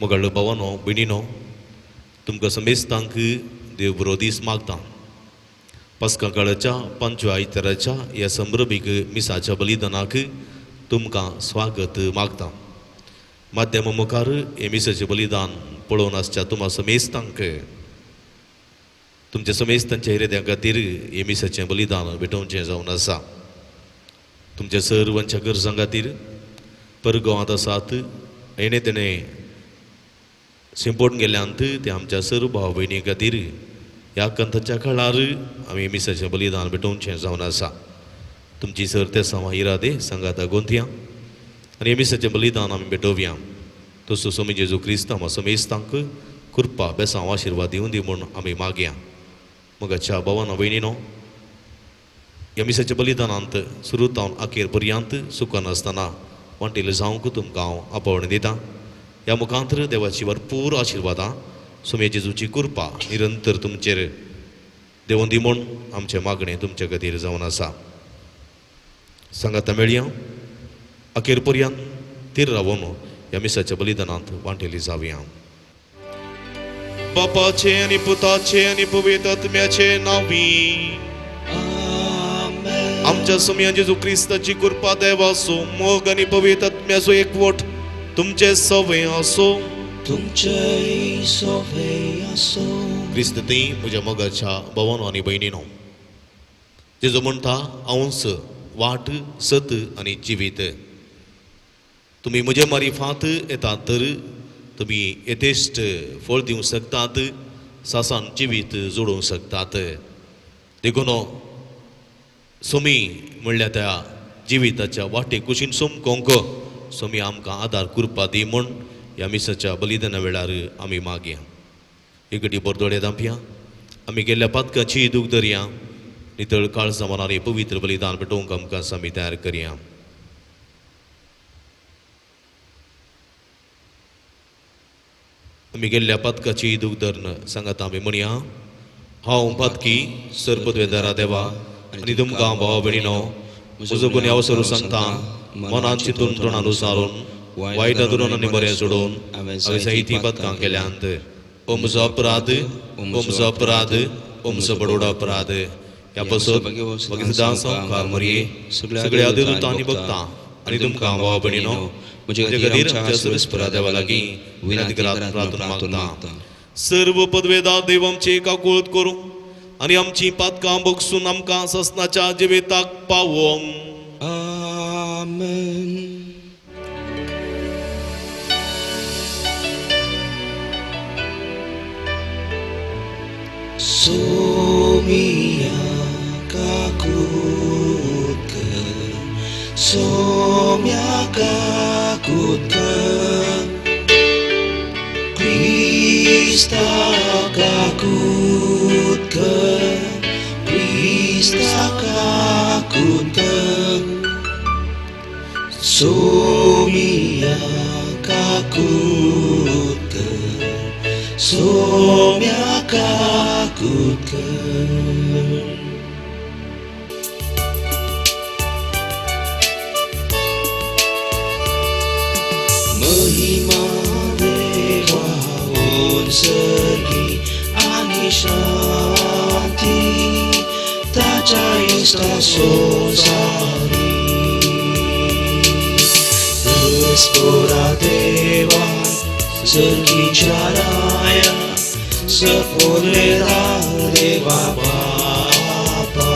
मुगळ भावानो भयणीनो तुमकां समेस्तांक देव बरो दीस मागता. पस्का काळाच्या पंचव्या आयताराच्या ह्या संभ्रमीक मिसाच्या बलिदानाक तुमकां स्वागत मागता. माध्यम मुखार हे मिसाचें बलिदान पळोवन आसच्या तुम्हा समेस्तांक तुमच्या समेस्तांच्या हृदया खातीर हे मिसाचें बलिदान भेटोवचें जावन आसा. तुमच्या सर्वांच्या गरजां खातीर परगांवांत आसात येणे तेणे शिंपोवन गेल्यांत ते आमच्या सर्व भाव भयणी खातीर ह्या कंथाच्या काळार आमी मिसाचें बलिदान भेटोवचें जावन आसा. तुमची सर्ते सावा इरादे सांगाता गोंथया आनी मिसाचें बलिदान आमी भेटोवया. तसो स्वामी जेजू क्रिस्त आम्हा समेस्तांक कृपा बेसांव आशिर्वाद दिवन दी म्हूण आमी मागया. मगाच्या भावानो भयणीनो ह्या मिसाच्या बलिदानांत सुरवातावन अखेर पर्यंत सुखान आसतना वांटेले जावंक तुमकां हांव आपोवण दितां. ह्या मुखांतर देवाची भरपूर आशिर्वादां स्वामी जेजूची कृपा निरंतर तुमचेर देवून दी म्हूण आमचें मागणें तुमचे खातीर जावन आसा. सांगाता मेळया अखेर पर्यंत तीर रावून ह्या मिसाच्या बलिदानांत वांटेली जावया. बापाचे आनी पुताचे आनी पवित्र आत्म्याचे नांवी आमच्या स्वामी जेजू क्रिस्ताची कृपा देव आसूं मोग आनी पवित्र आत्म्याचो एकवट तुमचे सवय आसो. तुमचे सवय आसो. क्रिस्त ती म्हज्या मोगाच्या भावानो आनी भयणीनो जेजू म्हणटा हांवूच वाट सत आनी जिवीत. तुमी म्हजे मारिफांत येतात तर तुमी यथेश्ट फळ दिवंक शकतात, सासान जिवीत जोडूंक शकतात. देखून स्वामी म्हणल्या त्या जिविताच्या वाटेक कुशीन सोमकोंक स्वामी आमकां आदार कृपा दी म्हूण ह्या मिसाच्या बलिदाना वेळार आमी मागया. एक गटी बोरदोळे दांपया आमी गेल्ल्या पातकाची दूख धरया. नितळ काळ जमानार पवित्र बलिदान पेटोवंक आमकां आमी तयार करया. आमी गेल्ल्या पातकाची दूख धरन सांगात आमी म्हणया. हांव पातकी सरपदवेदारा देवा आनी तुमकां भावा भयणीनो म्हजो गुन्हे अवसरू सांगता. मनान चिंतून तोंडान उसारून वायट धरून आनी बरें सोडून हांवें जायतीं पातकां केल्यांत. ओ म्हजो अपराध, ओ म्हजो अपराध, ओ म्हजो बडोडो अपराध. ह्या पासत भगवंता संवकार मरये सगळ्या देवदूतां आनी भक्तां आनी तुमकां भावा भयणीनो म्हजे खातीर आमच्या सर्वेस्परा देवा लागीं विनंती करात प्रार्थना मागता. सर्व पदवेदार देव आमचे काकूळट करूं आनी आमची पातकां भोगसून आमकां ससनाच्या जिविताक पावोवं. आमेन. सोमिया काकूट Saumya काकूट Krista kakutka, Krista kakutka, Somia kakutka. Somia kutka Mahima Deva Unsargi Anishanti Taca Sosari Spora Deva Sargincia Raya Sapolera Deva Bapa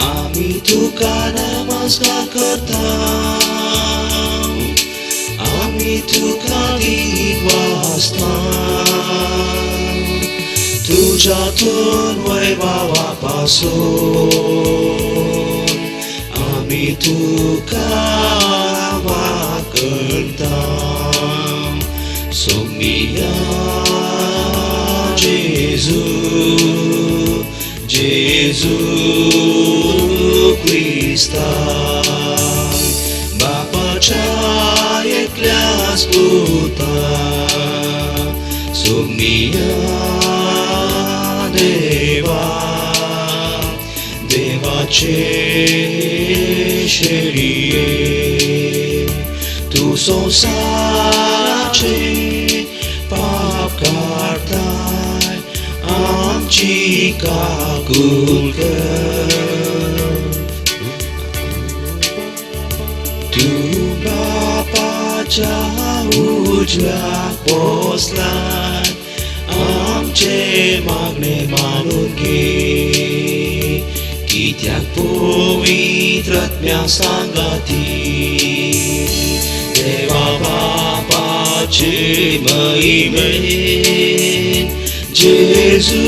Ami Tuka Namaskar करता Ami Tuka Diwasta Tuja Tun Vaivawa Pasun Ami Tuka Vakarta Somia Jesus Krista Bapa Chaya Klas Puta Somia Deva Chesheriye Tu संसाराचे पाप काढताय आमची काकूल कर तू बापाच्या उजव्यात पोचलाय आमचे मागणे मानून घे कित्याक पवित्रात्म्या सांगाती Deva Bapaचे महिमेन Jesu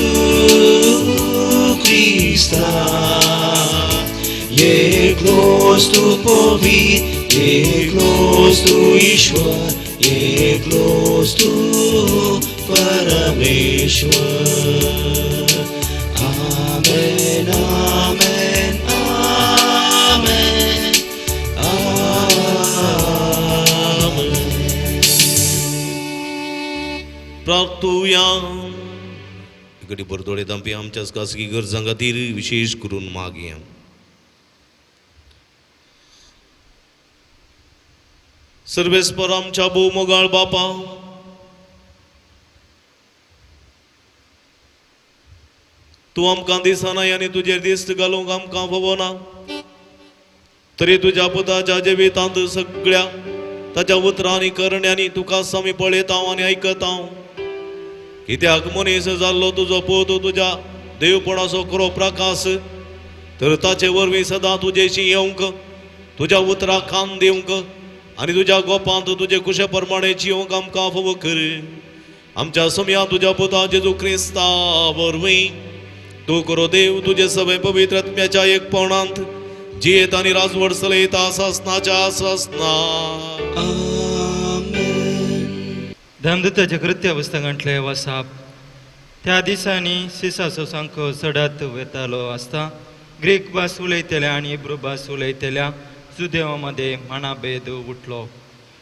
Krista Eklos tu povit Eklos tu Ishwar Eklos tu Parameshwar Amen Amen Amen प्रार्थूया इकडे परतोडे तांपी आमच्याच खासगी गरजां खातीर विशेष करून मागया सर्वेस्पर आमच्या भोव मोगाळ बापा तूं आमकां दिसना आनी तुजेर दिश्ट घालूंक आमकां फवना तरी तुज्या पुताच्या जिवितांत सगळ्या ताच्या उतरांनी करण्यांनी तुका आमी पळयता आनी आयकता कित्याक मनीस जाल्लो तुजो पूत तुज्या देवपणाचो खरो प्रकाश तर ताचे वरवीं सदां तुजेशी येवंक तुज्या उतराक कान दिवंक आनी तुज्या गोपांत तुजे कुशे प्रमाणे जिवंक आमकां फावो कर आमच्या समया तुज्या पुता जेजू क्रिस्ता वरवीं तूं करो देव तुजे सगळे पवित्र आत्म्याच्या एकपणांत जियेत आनी राजवट चलयता आसनाच्या आसना धर्मदूताच्या कृत्य पुस्तकांतले वाचप त्या दिसांनी सिसाचो सांको चडात वेतालो आसता ग्रीक भास उलयतल्या आनी इब्रू भास उलयतल्या जुदेवा मदें मनाभेद उठलो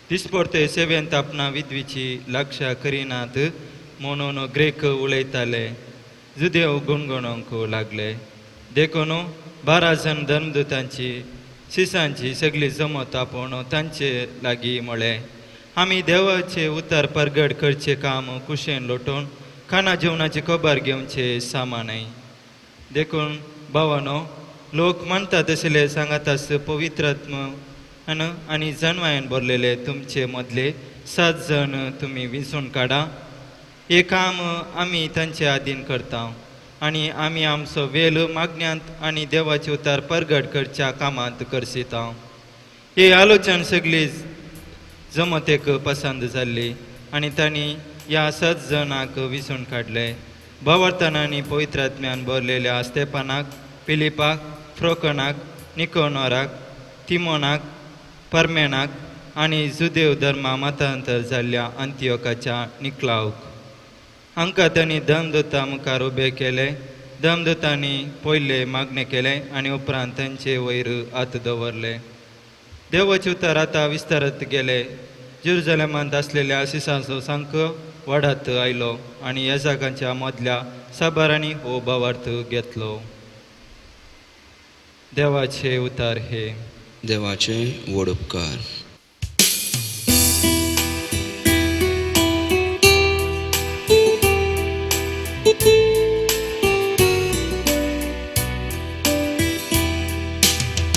दिसपरते सेवेंत आपणा विद्वीची लक्षा करिनात म्हणून ग्रीक उलयताले जुदेव गुणगुणोवंक लागले देखून 12 जण धर्मदूतांची सिसांची सगळी जमत आपूण तांचे लागीं म्हळें आमी देवाचे उतार परगड करचे काम कुशेन लोटून खाना जेवणाची खबर घेवचे सामानय देखून भावानो लोक म्हणटात तसले सांगातास पवित्रात्म आनी जनवायन भरलेले तुमचे मदले 7 जण तुमी विंचून काडा हे काम आमी तांचे आधीन करता आनी आमी आमचो वेल मागण्यांत आनी देवाचे उतार परगड करच्या कामांत करसिता हे आलोचन सगळी जमतेक पसंद जाल्ली आनी तांणी ह्या 7 जणांक विंचून काडले भावार्थांनी पवित्रात्म्यान भरलेल्या स्तेफानाक फिलिपाक फ्रोकनाक निकोनोराक तिमोनाक परमेनाक आनी जुदेव धर्मा मतांतर जाल्ल्या अंत्योकाच्या निकलावक हांकां तांणी धर्मदूता मुखार उबे केले धर्मदूतांनी पयले मागणे केले आनी उपरांत तांचे वयर हात दवरले देवाचे उतार आतां विस्तारत गेले जेरुसलेमांत असलेल्या सिसांचो संख वाढत आयलो आणि ह्या जागांच्या मदल्या साबारांनी हो भावार्थ घेतलो. देवाचे उतार हे. देवाचे व्हड उपकार.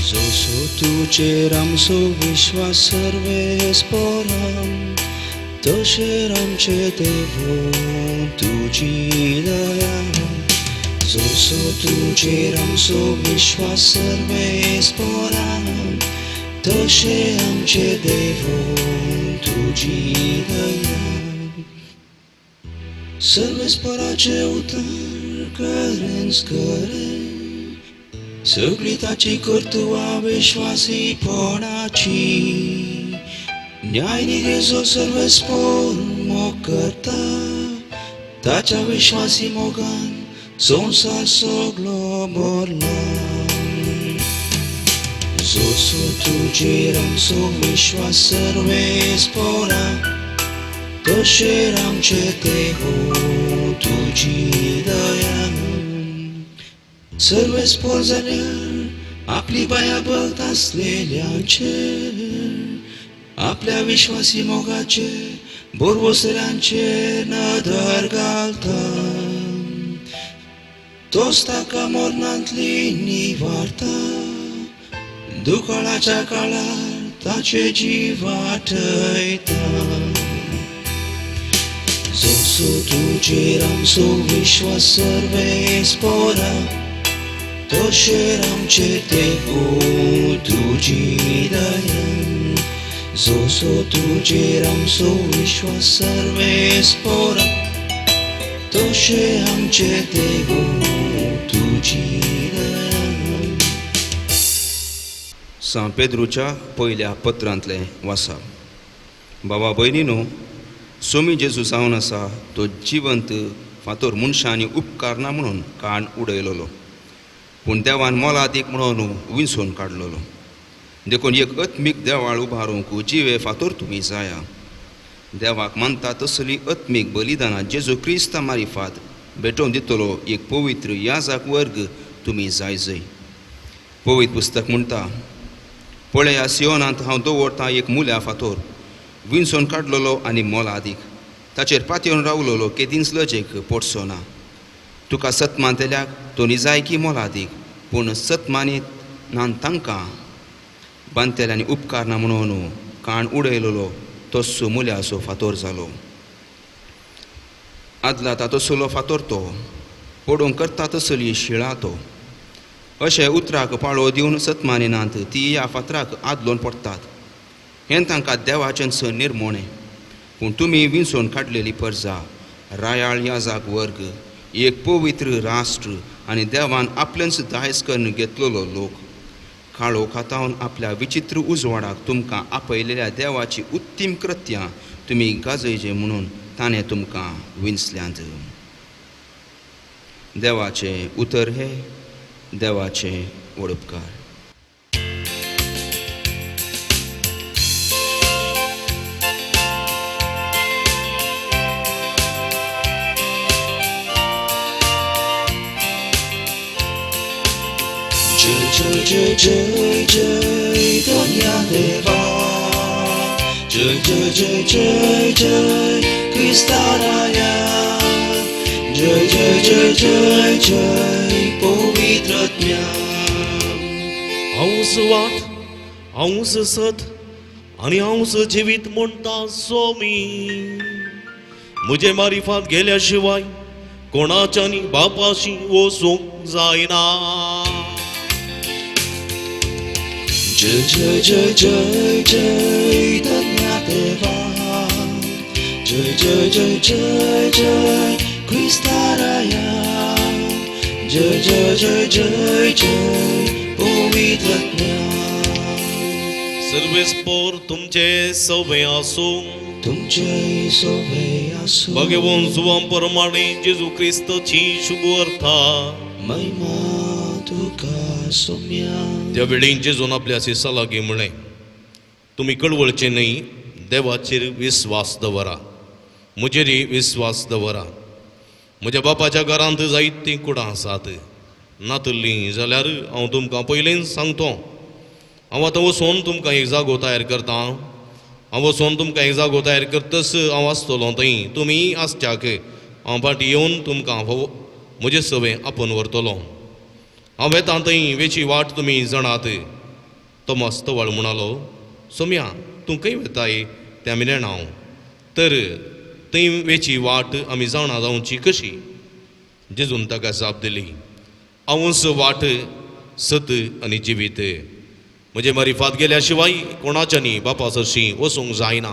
जसो तुजेर आमचो विश्वास सर्वेस पोराम, तशेर आमचे देव तुजी दया. जसो तुजेर आमचो विश्वास सर्वेस पोराम, तशे आमचे देव तुजी दया. सर्वेस्पराचे उतार करेंच करे, सगळी ताची कर्तुवा विश्वासीपणाची. न्यायनिधीचो सर्वेस्पर मोग करता, ताच्या विश्वासी मोगान संसार सगळो भरला. जसो तुजेर आमचो विश्वास सर्वेस्परा, तशेर आमचे देव तुजी दया. सर्वेस्पर जाल्यार आपली बाया भक्त आसलेल्यांचेर, आपल्या विश्वासी मोगाचेर बोरवसऱ्यांचेर नदर घालता. तोच ताका मरणांतली निवारता, दुकाळाच्या काळार ताचे जीव वाटयता. जसो तुजेर आमचो विश्वास सर्वेस्परा, तशेर आमचे देव तुजी दया. जसो तुजेर आमचो विश्वास सर्वेस्परा, तशे आमचे देव तुजी दया. सा पेद्रूच्या पयल्या पत्रांतले वाचप. बाबा भयणीनो, सोमी जेजू जावन आसा तो जिवंत फातर मनशांनी उपकारना म्हणून काण उडयलोलो, पूण देवान मोलादीक म्हणून विंचून काडलोलो. देखून एक आत्मीक देवाळ उबारूंक जिवे फातर तुमी जाया. देवाक मानता तसली आत्मीक बलिदानां जेजू क्रिस्ता मारिफात भेटोवन दितलो एक पवित्र याजक वर्ग तुमी जायजय. पवित्र पुस्तक म्हणटा, पळया सियोनांत हांव दवरता एक मुल्या फातर, विंचून काडलोलो आनी मोलादीक, ताचेर पातयेवन रावलोलो केदींच लजेक पडचो ना. तुका सतमान दिल्याक तो निजायकी मोलादीक, पूण सतमानीत नान तांकां बांदतेल्यांनी उपकार ना म्हणून काण उडयलोलो तस्सो मुल्याचो फातर जालो. आदला तसलो फातर तो, पडोवंक करता तसली शिळा तो. अशे उतराक पाळो दिवन सतमानिनांत ती ह्या फातराक आदलोवन पडटात. हें तांकां देवाचें स निर्मोणें. पूण तुमी विंचून काडलेली परजा, रायाळ याजक वर्ग, एक पवित्र राष्ट्र आनी देवान आपल्याच दायज करून घेतलेलो लोक. काळोख हातावन आपल्या विचित्र उजवाडाक तुमकां आपयलेल्या देवाची उत्तीम कृत्यां तुमी गाजयचे म्हणून ताणें तुमकां विंचल्यांत. देवाचे उतर हे. देवाचे व्हड उपकार. जय जय जय जय धन्य देवा, जय जय जय जय जय क्रिस्ताराया, जय जय जय जय जय पवित्रज्ञा. हांवच वाट, हांवच सत आनी हांवच जिवीत म्हणटा सोमी. म्हजे मारिफात गेल्या शिवाय कोणाच्यानी बापाशी वचूंक जायना. जय जय जय जय जय धन्य देवा, जय जय जय जय जय क्रिस्ताराया, जय जय जय जय जय पवित्रज्ञा. सर्वेस्पर तुमचे सवे आसूं, तुमचे सवे आसूं. भगवंत जुवां प्रमाणे जेजू क्रिस्ताची शुभ अर्था महिमा तुका सोम्या. त्या वेळेन जेजून आपल्या शिसा लागीं म्हळें, तुमी कळवळचे न्हय, देवाचेर विस्वास दवरा, म्हजेर विस्वास दवरा. म्हज्या बापाच्या घरांत जायतीं कुडां आसात, नातल्लीं जाल्यार हांव तुमकां पयलींच सांगतो. हांव आतां वचून तुमकां एक जागो तयार करता. हांव वचून तुमकां एक जागो तयार करतस हांव आसतलों थंय, तुमी आसच्याक हांव फाटीं येवन तुमकां म्हजे सवे आपोवन व्हरतलों. हांव येता थंय वेची वाट तुमी जाणात. तोमास तवळ म्हणालो, सोम्या तूं खंय वेताय तें आमी नेणाव. तर थंय वेची वाट आमी जाणा जावची कशी? जेजून ताका जाप दिली, हांवूच वाट, सत आनी जिवीत. म्हजे मारिफात गेल्या शिवाय कोणाच्यानी बापा सरशी वचूंक जायना.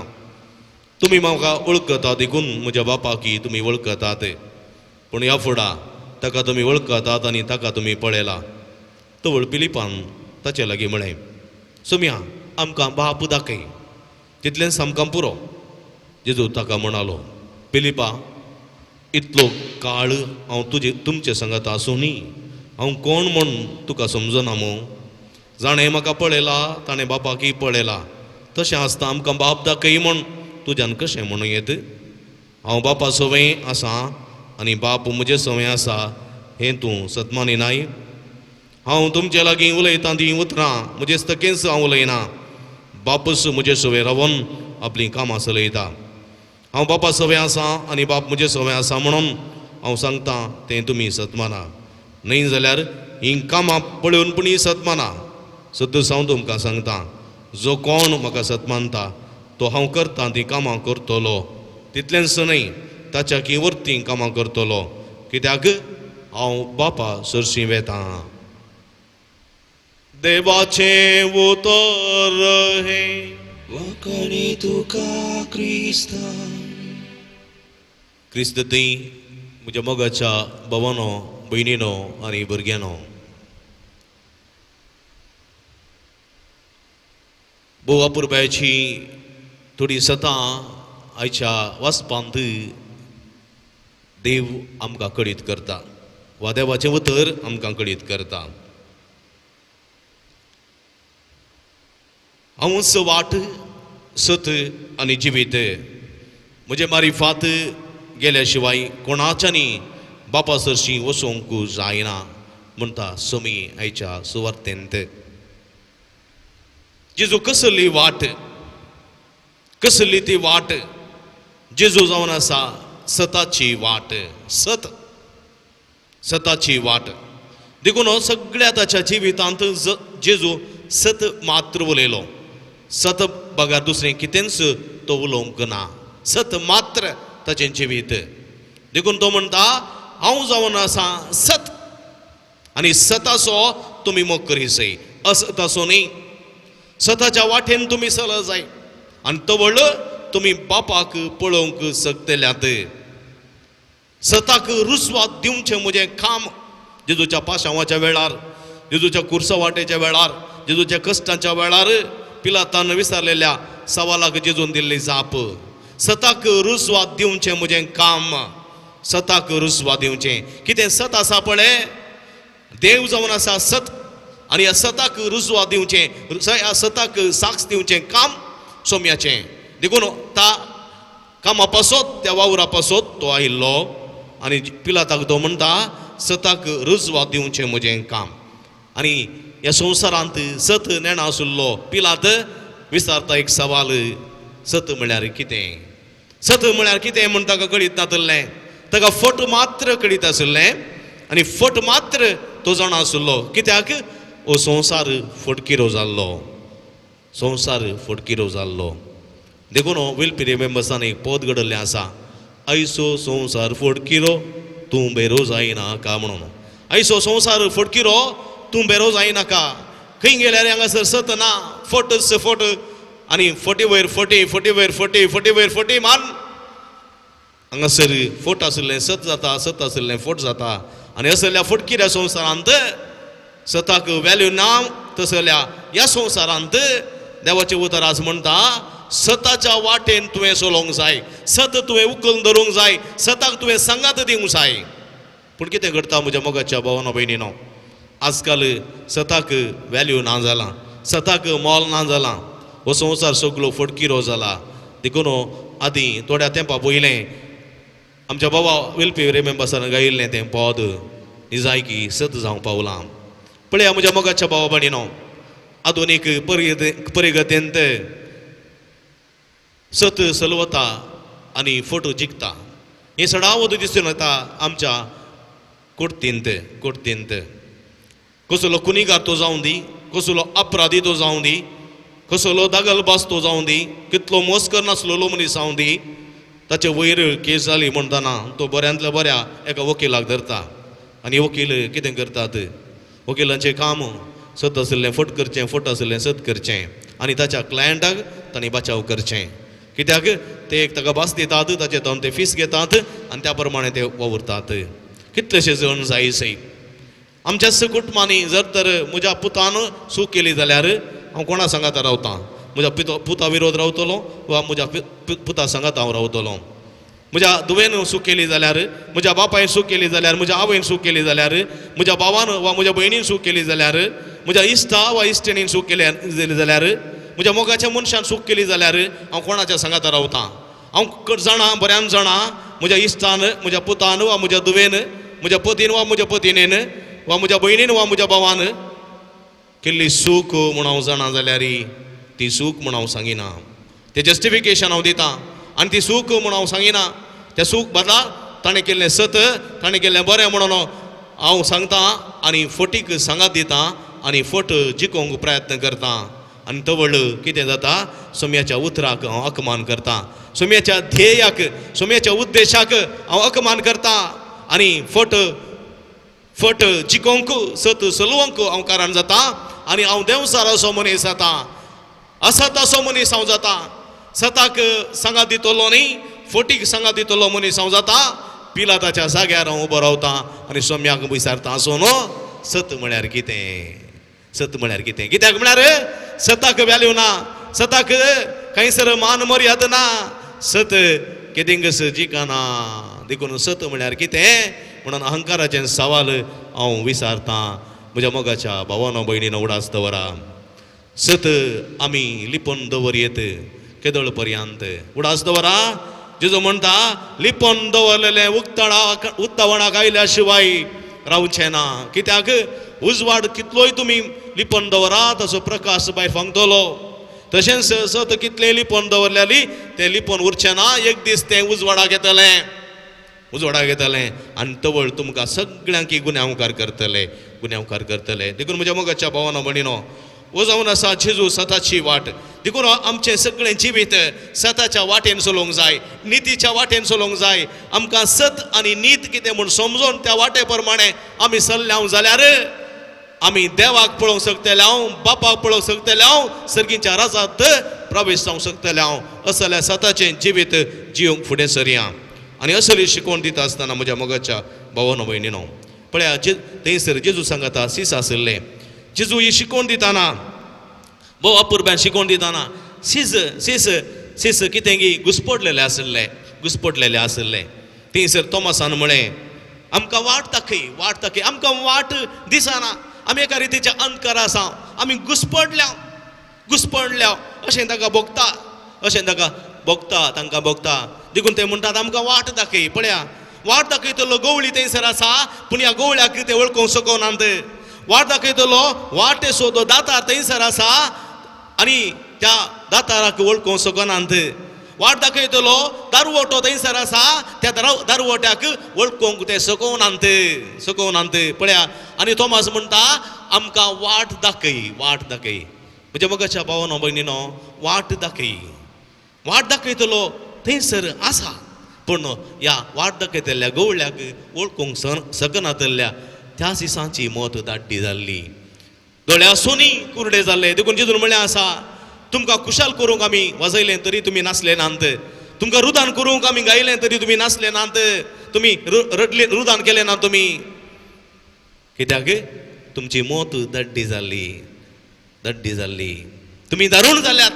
तुमी म्हाका वळखता देखून म्हज्या बापाकी तुमी वळखतात, पूण ह्या फुडा ताका तुमी वळखतात आनी ताका तुमी पळयला. तवळ पिलिपान ताचे लागीं म्हळें, सोम्या आमकां बाप दाखय, तितलेंच आमकां पुरो. जेजू ताका म्हणालो, पिलिपा इतलो काळ हांव तुमचे सांगात आसूनी हांव कोण म्हूण तुका समजना मू? जाणें म्हाका पळयला ताणें बापाकी पळयला. तशें आसता आमकां बाप दाखय म्हूण तुज्यान कशें म्हणूं येत? हांव बापा सवें आसां आनी बाप म्हजे सवें आसा हें तूं सत मानिनाय? हांव तुमचे लागीं उलयतां तीं उतरां म्हजे स्थकेच हांव उलयना, बापूस म्हजे सवें रावन आपलीं कामां चलयता. हांव बापा सवें आसां आनी बाप म्हजे सवें आसा म्हणून हांव सांगतां तें तुमी सत माना. न्हय जाल्यार हीं कामां पळोवन पूण ही सत माना. सद्दूच हांव तुमकां सांगतां, जो कोण म्हाका सत मानता तो हांव करतां तीं कामां करतलो. तितलेंच न्हय, ताच्याकी वर्तीं कामां करतलो, कित्याक हांव बापा सरशीं वेतां. देवाचें उतर हे वाकणे तुका क्रिस्ता. क्रिस्त ती म्हज्या मोगाच्या भावानो, भयणीनो आनी भुरग्यानो, भोव अपुरबायची थोडी सतां आयच्या वाचपांत देव आमकां कळीत करता, वा देवाचें उतर आमकां कळीत करता. हांवूच वाट, सत आनी जिवीत. म्हजे मारिफात गेल्या शिवाय कोणाच्यानी बापा सरशीं वचोंक जायना म्हणटा सोमी आयच्या सुवार्तेंत. जेजू कसली वाट, कसली ती वाट? जेजू जावन आसा सताची वाट. सताची वाट देखून सगळ्या ताच्या जिवितांत जेजू सत मात्र उलयलो. सत बगार दुसरें कितेंच तो उलोवंक ना. सत मात्र ताचें जिवीत. देखून तो म्हणटा हांव जावन आसा सत आनी सताचो तुमी मोग करीसय, असताचो न्ही. सताच्या वाटेन तुमी चल जाय आनी तवळ तुमी बापाक पळोवंक शकतल्यात. सताक रुस्वाद दिवचें म्हजें काम. जेजूच्या पाशांवाच्या वेळार, जेजूच्या कुर्सवाटेच्या वेळार, जेजूच्या कश्टांच्या वेळार पिलातान विचारलेल्या सवालाक जेजून दिल्ली जाप. सताक रुस्वाद दिवचें म्हजें काम. सताक रुस्वाद दिवचें. कितें सत आसा पळय, देव जावन आसा सत आनी ह्या सताक रुजवाद दिवचें, ह्या सताक साक्ष दिवचें काम सोम्याचें. देखून ता कामा पासत, त्या वावरा पासत तो आयिल्लो आनी पिलाताक तो म्हणटा सताक रुजवाद दिवचें म्हजें काम. आनी ह्या संवसारांत सत नेणा आशिल्लो पिलात विचारता एक सवाल, सत म्हळ्यार कितें? सत म्हळ्यार कितें म्हण ताका कळीत नासलें. ताका फट मात्र कळीत आशिल्लें आनी फट मात्र तो जाणा आशिल्लो. कित्याक हो संवसार फटकिरो जाल्लो. संवसार फटकिरो जाल्लो. देखून विलपिरी मेंबर्सान एक पद घडयल्लें आसा, आयसो संवसार फटकिरो तूं बेरो जायनाका म्हणून. आयसो संवसार फटकिरो तूं बेरो जायनाका. खंय गेल्यार हांगासर सत ना, फटच फट आनी फटी वयर फटी, फटी वयर फटी, फटी वयर फटी मान. हांगासर फट आशिल्लें सत जाता, सत आशिल्लें फट जाता. आनी असल्या फटकिऱ्या संवसारांत सताक वॅल्यू ना. तसल्या ह्या संवसारांत देवाचें उतर आज म्हणटा सताच्या वाटेन तुवें चलोवंक जाय. सत तुवें उखलून धरूंक जाय. सताक तुवें सांगात दिवंक जाय. पूण कितें घडटा म्हज्या मोगाच्या भावानो भयणीनो, आजकाल सताक वॅल्यू ना जाला. सताक मोल ना जाला. हो संवसार सगळो फटकिरो जाला देखून आदीं थोड्या तेंपा पयलें आमच्या बाबा वेलपी रिमेंबर्सान गायिल्लें तें पद इजायकी सत जावं पावलां. पळया म्हज्या मोगाच्या भावा भयणीनो, आधुनीक परिगतेंत सत सलवता आनी फट जिखता हें सडावत दिसून येता आमच्या कोर्तींत. कसलो कुनिगार तो जावं दी, कसलो अपराधी तो जावं दी, कसलो दागलबाज तो जावं दी, कितलो मोस्कर नासलेलो मनीस जावं दी, ताचे वयर केस जाली म्हणटना तो बऱ्यांतल्या बऱ्या एका वकिलाक धरता. आनी वकील कितें करतात, वकिलांचें काम सत आशिल्लें फट करचें, फट आशिल्लें सत करचें आनी ताच्या क्लायंटाक तांणी बचाव करचें. कित्याक ते एक ताका भास दितात, ताचे तावन ते फीस घेतात आनी त्या प्रमाणे ते वावरतात. कितलेशे जण जायसय आमच्या कुटुंबांनी जर तर म्हज्या पुतान चूक केली जाल्यार हांव कोणा सांगात रावतां, म्हज्या पुता विरोध रावतलो वा म्हज्या पुता सांगात हांव रावतलो. म्हज्या धुवेन चूक केली जाल्यार, म्हज्या बापायन चूक केली जाल्यार, म्हज्या आवयन चूक केली जाल्यार, म्हज्या भावान वा म्हज्या भयणीन चूक केली जाल्यार, म्हज्या इश्टा वा इश्टिणीन चूक केली जाल्यार, म्हज्या मोगाच्या मनशान चूक केली जाल्यार हांव कोणाच्या सांगात रावतां. हांव जाणा, बऱ्यान जाणा, म्हज्या इश्टान, म्हज्या पुतान वा म्हज्या धुवेन, म्हज्या पतीन वा म्हज्या पत्नीन वा म्हज्या भयणीन वा म्हज्या भावान केल्ली चूक म्हूण हांव जाणा जाल्यार ती चूक म्हूण हांव सांगिना. तें जस्टिफिकेशन हांव दितां आनी ती चूक म्हूण हांव सांगिना. त्या चूक बदला ताणें केल्लें सत, ताणें केल्लें बरें म्हणून हांव सांगतां आनी फटीक सांगात दितां आनी फट जिखोवंक प्रयत्न करतां. आनी तवळ कितें जाता, सोम्याच्या उतराक हांव अकमान करतां, सोम्याच्या ध्येयाक, सोम्याच्या उद्देशाक हांव अकमान करतां आनी फट जिखोवंक, सत चलोवंक हांव कारण जाता आनी हांव देवसार असो मनीस जाता, असत असो मनीस हांव जाता. सताक सांगात दितलो न्ही, फटीक सांगात दितलो मनीस हांव जाता. पिलाताच्या जाग्यार हांव उबो रावतां आनी सोम्याक विचारतां आसून सत म्हळ्यार कितें, सत म्हळ्यार कितें. कित्याक म्हळ्यार सताक वॅल्यू ना, सताक खंयसर मान मर्यादा ना, सत केदिंगस जिखना. देखून सत म्हळ्यार कितें म्हणून अहंकाराचें सवाल हांव विचारतां. म्हज्या मोगाच्या भावानो भयणीनो उडास दवरा. सत आमी लिपोवन दवरयेत केदळ पर्यंत. उडास दवरा. जेजू म्हणटा लिपोवन दवरलेलें उक्तावणाक आयल्या शिवाय रावचें ना. कित्याक उजवाड कितलोय तुमी लिपोवन दवरा तसो प्रकाश भायर फांगतलो. तशेंच सत कितलें लिपोवन दवरलेली तें लिपोवन उरचें ना. एक दीस तें उजवाडाक येतलें आनी तवळ तुमकां सगळ्यांक गुन्यांवकार करतले. देखून म्हज्या मोगाच्या भावानो भयणीनो, हो जावन आसा जेजू सताची वाट. देखून आमचें सगळें जिवीत सताच्या वाटेन चलोवंक जाय, नितीच्या वाटेन चलोवंक जाय. आमकां सत आनी नीत कितें म्हूण समजोन त्या वाटे प्रमाणे आमी चल्ल्या जाल्यार आमी देवाक पळोवंक शकतले, बापाक पळोवंक शकतले, सर्गीच्या राजांत प्रवेश जावंक शकतले. असलें सताचें जिवीत जियोंक फुडें सरया. आनी असली शिकवण दिता आसतना म्हज्या मोगाच्या भावानो भयणीनो, पळया थंयसर जेजू सांगता सीस आशिल्लें. जेजू ही शिकवण दिताना, भोव अपुरब्यान शिकवण दिताना सीस कितें गी घुस्पटलेलें आशिल्लें. थंयसर तोमासान म्हळें आमकां वाट दाखय, आमकां वाट दिसना, आमी एका रितीच्या अंधकार आसा, आमी घुस्पडल्या अशें ताका भोगता. देखून ते म्हणटात आमकां वाट दाखय. पळया वाट दाखयतलो गवळी थंयसर आसा, पूण ह्या गवळ्याक ते वळखूंक शकनात. वाट दाखयतलो वाटे सोदो दातार थंयसर आसा आनी त्या दाताराक वळखूंक शकनात. वाट दाखयतलो दारवटो थंयसर आसा, त्या दारवट्याक वळखूंक ते शकनात. पळया आनी तोमास म्हणटा आमकां वाट दाखय. म्हज्या मोगाच्या भावानो भयणीनो, वाट दाखयतलो थंयसर आसा, पूण ह्या वाट दाखयतल्या गवळ्याक वळखूंक शकनातल्या त्या सिसांची मोत दाड्डी जाल्ली. दोळे आसूनी कुर्डे जाल्ले. देखून जेजून म्हळें आसा तुमकां खुशाल करूंक आमी वाजयलें तरी तुमी नाचले नात, तुमकां रुदान करूंक आमी गायलें तरी तुमी नाचले नात, तुमी रुदान केलें ना तुमी. कित्याक तुमची मोत दाड्डी जाल्ली. तुमी दारूण जाल्यात.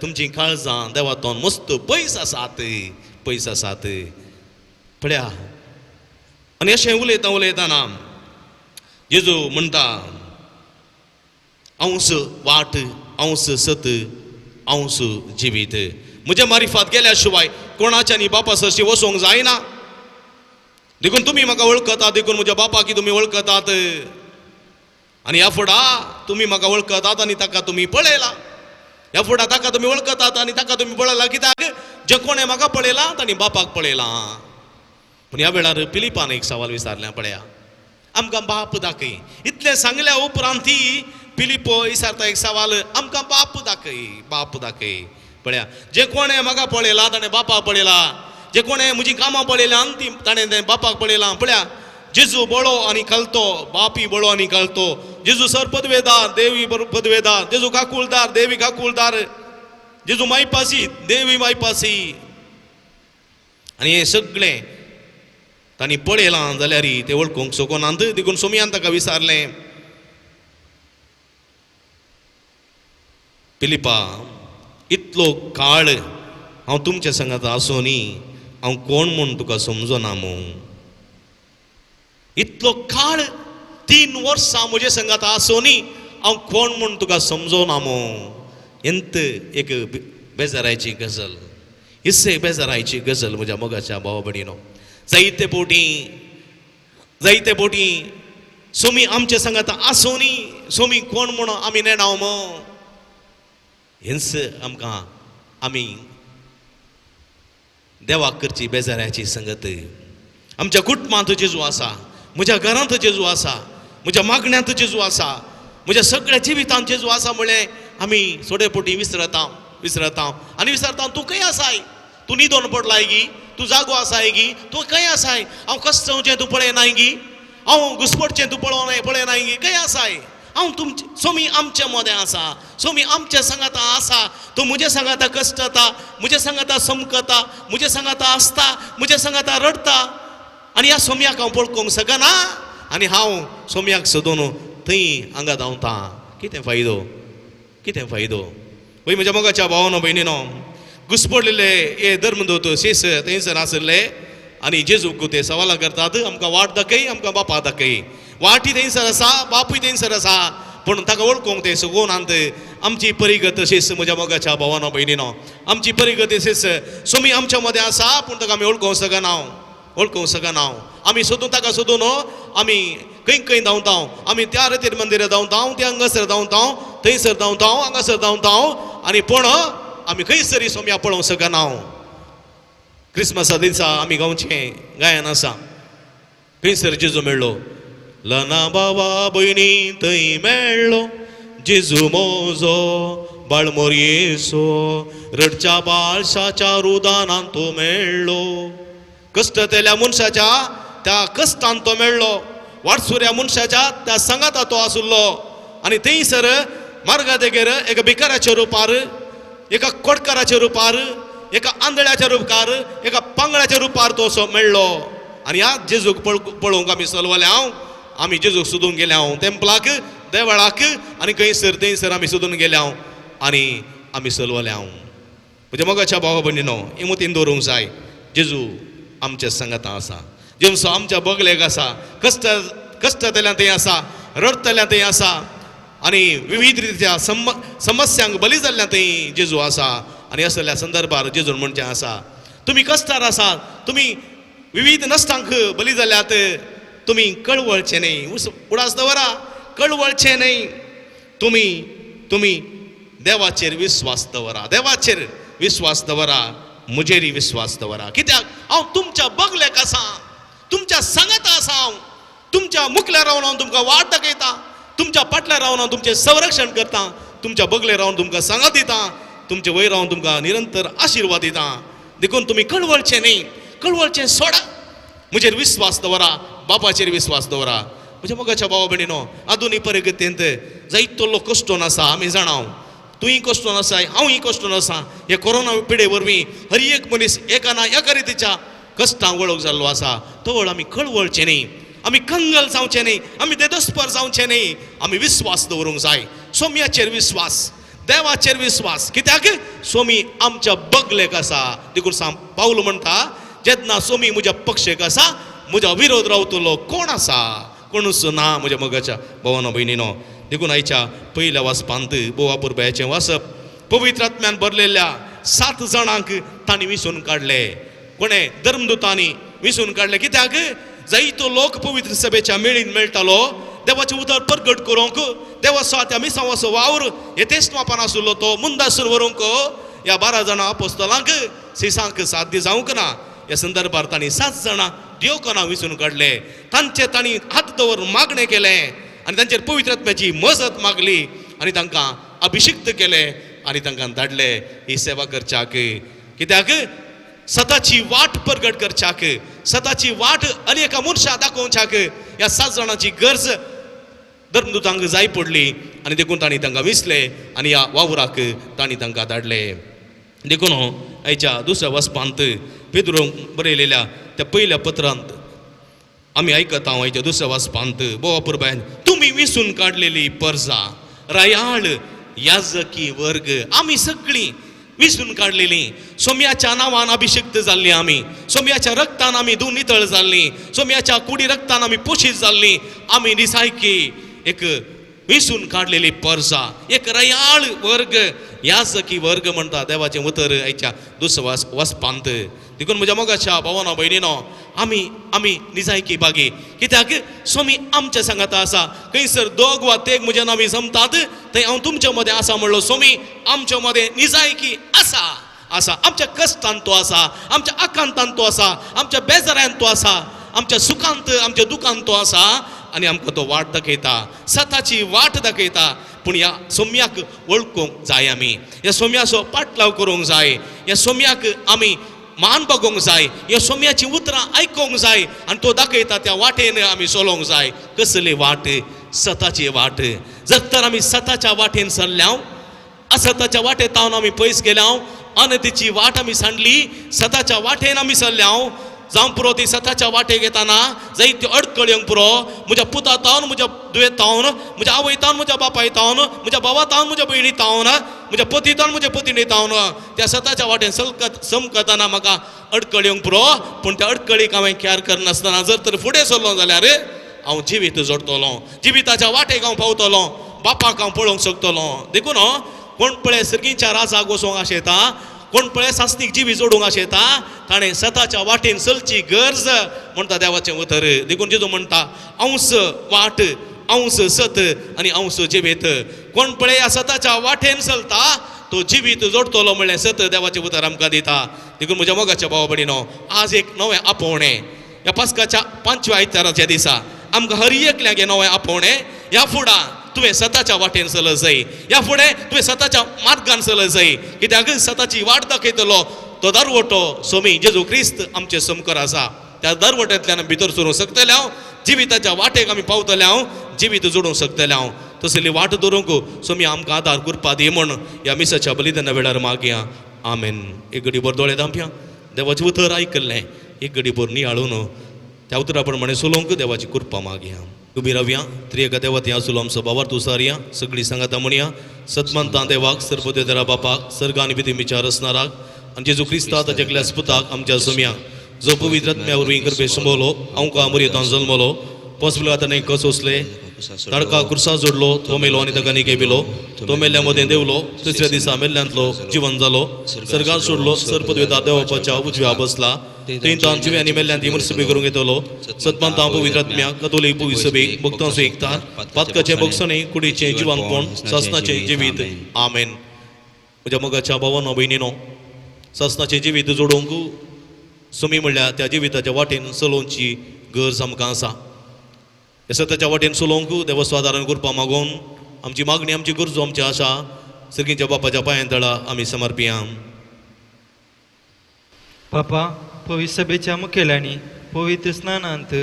तुमची काळजां देवातोन मस्त पयस आसात. पळया आनी अशें उलयताना जेजू म्हणटा हांवच वाट अंस सत अंस जिवीत. म्हज्या मारिफात गेल्या शिवाय कोणाच्यानी बापा सरशी वसोंक जायना. देखून तुम्ही म्हाका वळखतात, देखून म्हज्या बापाकी तुम्ही वळखतात आनी ह्या फुडा तुम्ही म्हाका वळखतात आनी ताका तुम्ही पळयला. ह्या फुडा ताका तुम्ही वळखतात आनी ताका तुम्ही पळयला. कित्याक जे कोणें म्हाका पळयला तांणी बापाक पळयला. पूण ह्या वेळार फिलिपान एक सवाल विचारल्या पळया, आमकां बाप दाखय. इतलें सांगल्या उपरांत फिलिपो विचारता एक सवाल, आमकां बाप दाखय, बाप दाखय. पळया, जे कोणें म्हाका पळयला ताणें बापाक पळयला. जे कोणें म्हजी कामां पळयल्या ती ताणें बापाक पळयला. पळया, जेजू बळो आनी कळतो, बापी बळो आनी कळतो. जेजू सर पदवेदार, देवी पदवेदार. जेजू काकुळदार, देवी काकुळदार. जेजू मायपासी, देवी मायपासी. आनी हे सगळें तांणी पळयलां जाल्यार ते वळखूंक शकनात. देखून सोमयान ताका विचारलें, फिलिपा, इतलो काळ हांव तुमच्या संगात आसोनी हांव कोण म्हूण तुका समजना मू. इतलो काळ 3 वर्सां म्हजे संगात आसोनी हांव कोण म्हूण तुका समजोना मू. ಎಂತ एक बेजारायची गजल, हिस्से बेजारायची गजल म्हज्या मोगाच्या भावा भयणीनो. जायते पोटी सोमी आमच्या संगात आसोनी सोमी कोण म्हूण आमी नेणाव मो. हेंच आमकां आमी देवाक करची बेजाराची संगत. आमच्या कुटुंबांत जेजू आसा, म्हज्या घरांत जेजू आसा, म्हज्या मागण्यांत जेजू आसा, म्हज्या सगळ्या जिवितांत जेजू आसा. म्हळ्यार आमी सोडेपोटी विसरता आनी विचारता, तूं खंय आसाय? तूं न्हिदोन पडलाय गी? तूं जागो आसाय गी? तूं खंय आसाय? हांव कश्टांचें तूं पळयनाय गी? हांव घुसपटचें तूं पळयनाय गी? खंय आसाय? हांव तुमचे सोमी आमच्या मदें आसा, सोमी आमच्या सांगाता आसा. तूं म्हज्या सांगाता कश्टता, म्हज्या सांगाता समकता, म्हज्या सांगाता आसता, म्हज्या सांगाता रडता. आनी ह्या सोम्याक हांव पळकोवंक शकना आनी हांव सोम्याक सोदून थंय हांगा धांवता. कितें फायदो, कितें फायदो? वय म्हज्या मोगाच्या भावानो भयणीनो, घुसपडलेले हे धर्मदूत शेस थंयसर आसले आनी जेजूक ते सवालां करतात, आमकां वाट दाखय, आमकां बापा दाखय. वाटी थंयसर आसा, बापूय थंयसर आसा, पूण ताका वळखूंक ते सगोनांत. आमची परिगत शेस म्हज्या मोगाच्या भावानो भयणीनो, आमची परिगत शेस सोमी आमच्या मदें आसा, पूण ताका आमी वळखूंक शकना. आमी सोदून ताका सोदून आमी खंय धांवता. आमी त्या रितीर मंदिरां धांवता, त्या हांगासर धांवता, थंयसर धांवता, हांगासर धांवता आनी पूण आमी खंयसरी सोम्या पळोवंक शकना. क्रिसमसा दिसा आमी गांवचें गायन आसा, खंयसर जेजू मेळ्ळो. लना बाबा भयणी थंय मेळ्ळो जेजू मोजो बाळ मोरयेसो, रडच्या बाळशाच्या रुदानान तो मेळ्ळो. कश्टतेल्या मनशाच्या त्या कश्टान तो मेळ्ळो, वाटसुऱ्या मनशाच्या त्या सांगाता तो आसुल्लो. आनी थंयसर मार्गा देगेर एका भिकाऱ्याच्या रुपार, एका कोडकाराच्या रुपार, एका आंधळ्याच्या रुपार, एका पांगळ्याच्या रुपार तो असो मेळ्ळो. आनी ह्या जेजूक पळोवंक आमी चलवले. आमी जेजूक सोदून गेले टेंपलाक, देवळाक, आनी थंयसर आमी सोदून गेले आनी आमी चलवले. म्हणजे मोगाच्या भावा भयणीनो, हे मतीन दवरूंक जाय, जेजू आमच्या संगता आसा, जेजू आमच्या बगलेक आसा, कश्टतल्यान थंय आसा, रडतल्यान थंय आसा, आनी विविध रितीच्या समस्यांक बली जाल्ल्या थंय जेजू आसा. आनी असल्या संदर्भार जेजू म्हणचें आसा, तुमी कश्टार आसात, तुमी विविध नश्टांक बली जाल्यात, तुमी कळवळचें न्ही. उडास दवरा, कळवळचें न्ही. तुमी देवाचेर विश्वास दवरा, देवाचेर विश्वास दवरा, म्हजेरी विश्वास दवरा. कित्याक हांव तुमच्या बगलेक आसा, तुमच्या सांगात आसा. हांव तुमच्या मुखल्यार रावन हांव तुमकां वाट दाखयता, तुमच्या फाटल्यान रावन हांव तुमचें संरक्षण करता, तुमच्या बगले रावन तुमकां सांगात दिता, तुमचे वयर रावन तुमकां निरंतर आशिर्वाद दिता. देखून तुमी कळवळचें न्ही, कळवळचें सोडा, म्हजेर विश्वास दवरा, बापाचेर विश्वास दवरा. म्हज्या मोगाच्या भावा भयणीनो, आधुनीक परिगतेंत जायतो लोक कश्टोन आसा, आमी जाणाव. तूंय कश्टोन आसाय, हांवूय कश्टोन आसा. हे कोरोना पिडे वरवीं हर एक मनीस एका ना एका रितीच्या कश्टांक वळख जाल्लो आसा. तो वेळ आमी कळवळचें न्ही, आमी कंगल जावचें न्ही, आमी देदस्पर जावचें न्ही. आमी विश्वास दवरूंक जाय, सोम्याचेर विश्वास, देवाचेर विश्वास. कित्याक सोमी आमच्या बगलेक आसा. देखून सांग पावलो म्हणटा, जेन्ना सोमी म्हज्या पक्षेक आसा, म्हज्या विरोध रावतलो कोण आसा? कोणूच ना. म्हज्या मोगाच्या भावानो भयणीनो, देखून आयच्या पहिल्या वाचपांत बोवा पुरबायाचें वाचप पवित्र आत्म्यान भरलेल्या 7 जाणांक तांणी विसरून काडले. कोणे धर्मदुतांनी विसरून काडले. कित्याक जायतो लोक पवित्र सभेच्या मेळीन मेळटालो देवाचें उतर परगट करूंक देवाचो त्या मिसांवाचो वावर येतेच मापान आसलो तो मुंदासूर व्हरूंक ह्या 12 जाणां अपोस्तलांक सिसांक साध्य जावंक ना. ह्या संदर्भार तांणी 7 जाणां देवकाना विसरून काडले. तांचे तांणी हात दवरून मागणें केलें आनी तांचेर पवित्र आत्म्याची मजत मागली आनी तांकां अभिषिक्त केले आनी तांकां धाडले ही सेवा करच्याक. कित्याक सताची वाट प्रगट करच्याक सताची वाट अनेका मनशां दाखोवच्याक ह्या 7 जाणांची गरज धर्मदुतांक जाय पडली आनी देखून तांणी तांकां विसले आनी ह्या वावराक तांणी तांकां धाडले. देखून आयच्या दुसऱ्या वचपांत पेद्रोन बरयलेल्या त्या पयल्या पत्रांत आमी आयकता आयच्या दुसऱ्या वचपांत बोवा पुरबायन तुमी विसरून काडलेली परजा रायाळ याजकी वर्ग आमी सगळीं विसरून काडलेलीं सोम्याच्या नांवान अभिषिक्त जाल्लीं आमी सोम्याच्या रक्तान आमी धुवन नितळ जाल्लीं सोम्याच्या कुडी रक्तान आमी पोशीत जाल्लीं आमी निसायकी एक विसरून काडलेली परजा एक रयाळ वर्ग याजकी वर्ग म्हणटा देवाचें उतर आयच्या दुसऱ्या वचपांत. देखून म्हज्या मोगाच्या भावानो भयणीनो आमी निजायकी बागी कित्याक सोमी आमच्या सांगात आसा खंयसर 2 वा 3 म्हज्या नांवी जमतात थंय हांव तुमच्या मदें आसा म्हणलो सोमी आमच्या मदें निजायकी आसा आमच्या कश्टांत तो आसा आमच्या आकांतांत तो आसा आमच्या बेजाऱ्यांत तो आसा आमच्या सुखांत आमच्या दुखांत तो आसा आनी आमकां तो वाट दाखयता सताची वाट दाखयता. पूण ह्या सोम्याक वळखूंक जाय आमी ह्या सोम्याचो पाटलाव करूंक जाय ह्या सोम्याक आमी मान बगोवंक जाय ह्या सोम्याची उतरां आयकोंक जाय आनी तो दाखयता त्या वाटेन आमी चलोवंक जाय. कसली वाट सताची वाट. जर तर आमी सताच्या वाटेन सरल्या असताच्या वाटेंतावन आमी पयस गेल्या अनतीची वाट आमी सांडली सताच्या वाटेन आमी सरल्या जावं पुरो ती सताच्या वाटेक येताना जायत्यो अडकळ्योंक पुरो म्हज्या पुतातावन म्हज्या दुयेतावन म्हज्या आवयतावन म्हज्या बापायतावन म्हज्या भावातावन म्हज्या भयणीतावन म्हज्या पतीतावन म्हज्या पत्नीतावन त्या सताच्या वाटेन समकताना म्हाका अडकळ्योंक पुरो. पूण त्या अडकळीक हांवें कॅर करनासतना जर तर फुडें सरलो जाल्यार हांव जिवीत जोडटलों जिविताच्या वाटेक हांव पावतलों बापाक हांव पळोवंक शकतलों. देखून कोण पळय सर्गीच्या राजाक वचोंक आशेता कोण पळय सासणीक जिवी जोडूंक आशेता ताणें सताच्या वाटेन चलची गरज म्हणटा देवाचें उतर. देखून जेजू म्हणटा अंश वाट अंश सत आनी अंश जिवीत. कोण पळय ह्या सताच्या वाटेन चलता तो जिवीत जोडटलो म्हणलें सत देवाचें उतर आमकां दिता. देखून म्हज्या मोगाच्या भावा भयणीनो आज एक नवें आपोवणें ह्या पास्काच्या 5व्या आयताराच्या दिसा आमकां हर एकल्याक हें नवें आपोवणें. ह्या फुडां तुवें सताच्या वाटेन चलत जाय ह्या फुडें तुवें सताच्या मार्गान चलत जाय कित्याक सताची वाट दाखयतलो तो दरवटो सोमी जेजू क्रिस्त आमचे समकर आसा. त्या दरवट्यांतल्यान भितर सरूंक शकतले हांव जिविताच्या वाटेक आमी पावतले हांव जिवीत जोडूंक शकतले हांव. तसली वाट धरूंक सोमी आमकां आदार करपा दी म्हण ह्या मिसाच्या बलिदाना वेळार मागया. आमेन. एक घडी भर दोळे धांपया देवाचें उतर आयकल्लें एक घडी भर नियाळून त्या उतरा प्रमाणे चलोवंक देवाची कृपा मागया. उबी रावया त्रिएका देवा त्या आसलो आमचो बाबार तुसारया सगळीं सांगाता म्हणया सतमंता देवाक सर्वोदेरा बापाक सर्ग आनी पितीमीच्या रचणाराक आनी जेजू क्रिस्ता ताच्या एकल्याच पुताक आमच्या सोम्याक जो पवित्र आत्म्या वरवीं कृपे समोलो आमकां अमर्यतान जल्मलो पॉसिबल आतां कस वचले ताडका कुर्सा जोडलो तो मेलो आनी ताका निके बिलो तो मेल्ल्या मदें देवलो तिसऱ्या दिसा मेल्ल्यांतलो जिवन जालो सर्गांत सोडलो सर्पद्वेता देवाच्या उजव्या बसला थंय तान जिवे आनी मेल्ल्यांत इमर्सबी करूंक येतलो सतमंता पवित्र आत्म्या कतोलीक पवित्र सभेक भक्तांचो एकतार पातकाचें भोगसणें कुडीचें जिवानपण सासणाचें जिवीत. आमेन. म्हज्या मोगाच्या भावानो भयणीनो सासणाचें जिवीत जोडूंक सोमी म्हणल्यार त्या जिविताच्या वाटेन चलोवची गरज आमकां आसा. ह्या सताच्या वाटेन चलोवंक देवा स्वादारण करपा मागून आमची मागणी आमची गरजो आमची आशा सर्गीच्या बापाच्या पांयां तळा आमी समर्पिया. बापा पवित्र सभेच्या मुखेल्यांनी पवित्र स्नानांत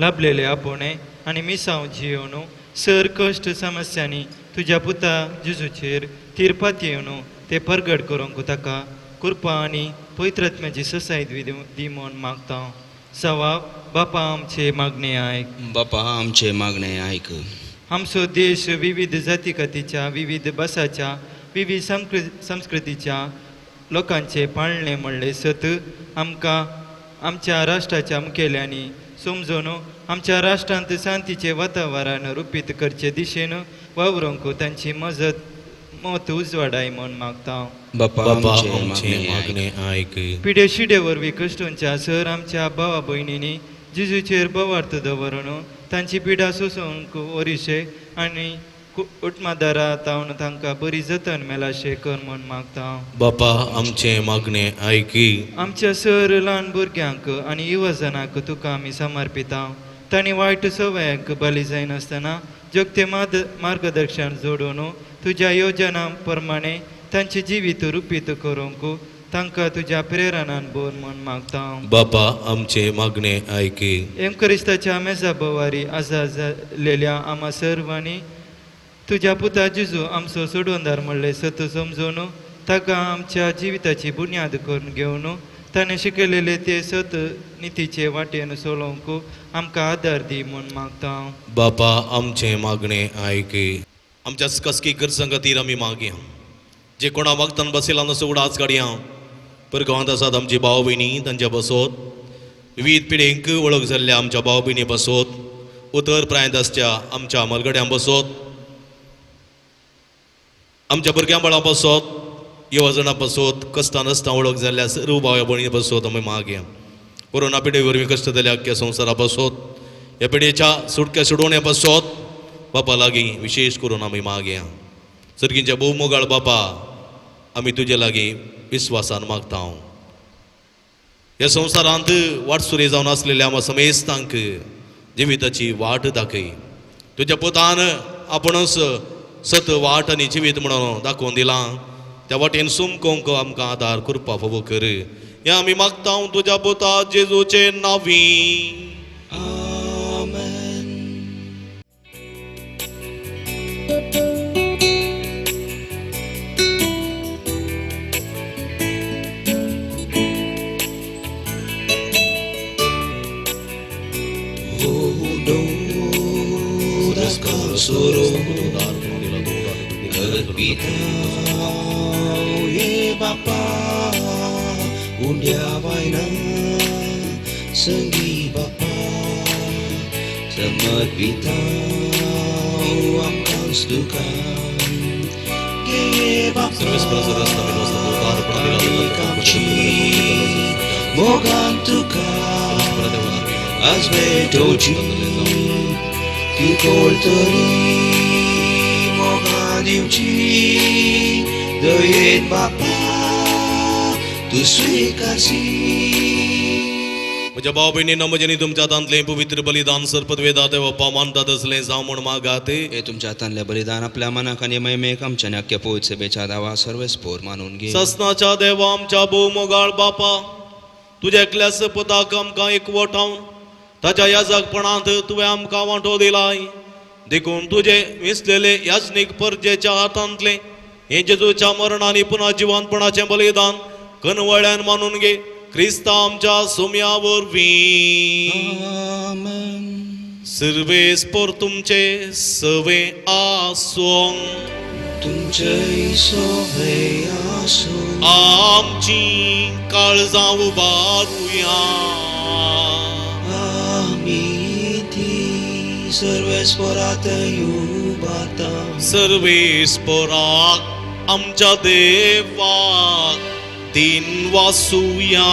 लाभलेले आपोवणे आनी मिसांव जियोवन सर कश्ट समस्यांनी तुज्या पुता जेजूचेर तिरपात येवन ते परगट करूंक ताका कृपा आनी पवित्रात्म्याची ससाय दी म्हूण मागता. सवा बापा आमचे मागणे आयक. बापा आमचे मागणे आयक. आमचो देश विविध जातीकातीच्या विविध भासाच्या विविध संस्कृतीच्या लोकांचे पाळणे म्हणले सत आमकां आमच्या राष्ट्राच्या मुखेल्यांनी समजून आमच्या राष्ट्रांत शांतीचे वातावरण रुपीत करचे दिशेन वावरूंक तांची मत उजवाडाय म्हूण मागता बापा बापा आमचे आमचे मागणे आयक. मागणे ऐक पिढे शिडे वरवीं कश्टूंच्या सर आमच्या भावा भयणींनी जिजूचेर बवार्थ दवरून तांची पिडा सोसूंक वरिशे आनी उटमादारा तावन तांकां बरी जतन मेलाशे कर म्हूण मागता बापा आमचे मागणे ऐक आमच्या सर ल्हान भुरग्यांक आनी युवजनांक तुका आमी समर्पिता तांणी वायट सवयांक बली जायनासतना जगते मार्गदर्शन जोडून तुज्या येवजना प्रमाणे तांचे जिवीत रुपीत करूंक तांकां तुज्या प्रेरणान बोर म्हूण मागता बापा आमचे मागणे ऐक क्रिस्ताच्या मेजा बोवारी आजार जालेल्या आम्हा सर्वांनी तुज्या पुता जिजू आमचो सोडवंदार म्हणले सत समजून ताका आमच्या जिविताची बुन्याद करून घेवन ताणें शिकयलेले ते सत नितीचे वाटेन चलोवंक आमकां आदार दी म्हूण मागता बापा आमचे मागणे ऐक आमच्या कसकी गरजां खातीर आमी मागया जे कोणा मागतान बसयला नसो उडाच काडया परगांवांत आसात आमची भाव भयणी तांच्या बसोत विविध पिढेंक वळख जाल्ल्या आमच्या भाव भयणी बसोत उतर प्रांत आसच्या आमच्या मलगड्यां बसोत आमच्या भुरग्यां बाळां बसोत येवजणां बसोत कस्तां नसता वळख जाल्ल्या सर्व भाव भयणी बसोत आमी मागया कोरोना पिढे वरवीं कश्ट जाल्या अख्ख्या संवसारा बसोत ह्या पिढयेच्या सुटक्या सोडोवण्या बसोत बापा लागीं विशेष करून आमी मागया सर्गींच्या भोव मोगाळ बापा आमी तुजे लागीं विस्वासान मागता ह्या संवसारांत वाटसुरे जावन आसलेल्या आमच्या समेस्तांक जिविताची वाट दाखय तुज्या पुतान आपणच सत वाट आनी जिवीत म्हणून दाखोवन दिलां त्या वाटेन सुमकोंक आमकां आदार करपा फावो कर हें आमी मागता तुज्या पुता जेजूचे नांवी आमेन. Ye Bapa undia vaina sengi Bapa selamat bitau angkang sedukan Ye Bapa kamci mogam tukar azme doji kikol teri Diuci doyen Bapa tu स्वीकारसी म्हज्या भाव भयणींना म्हजेनी तुमच्या हातांतलें पवित्र बलिदान सरपद वेदा देवा पामानतात असलें जावं म्हूण मागात हे तुमच्या हातांतलें बलिदान आपल्या मनाक आनी मैमेक आमच्या अख्ख्या पवित्र सभेच्या दावा सर्वेस्पोर मानून घे ससनाच्या देवा आमच्या भोव मोगाळ बापा तुज्या एकल्या सपताक आमकां एकवटावन ताच्या याजकपणांत तुवें आमकां वांटो दिलाय देखून तुजे विसलेले याचनीक परजेच्या हातांतले हे जेजूच्या मरणानी पुन्हा जिवंतपणाचें बलिदान कनवळ्यान मानून घे क्रिस्ता आमच्या सोम्या वरवीं सर्वेस्पोर तुमचे सवे आसों तुमचे सोवे आसो आमची काळजां उबारुया आमी ती सर्वेस्परात युबाता सर्वेस्पोराक आमच्या देवाक दिन वासुया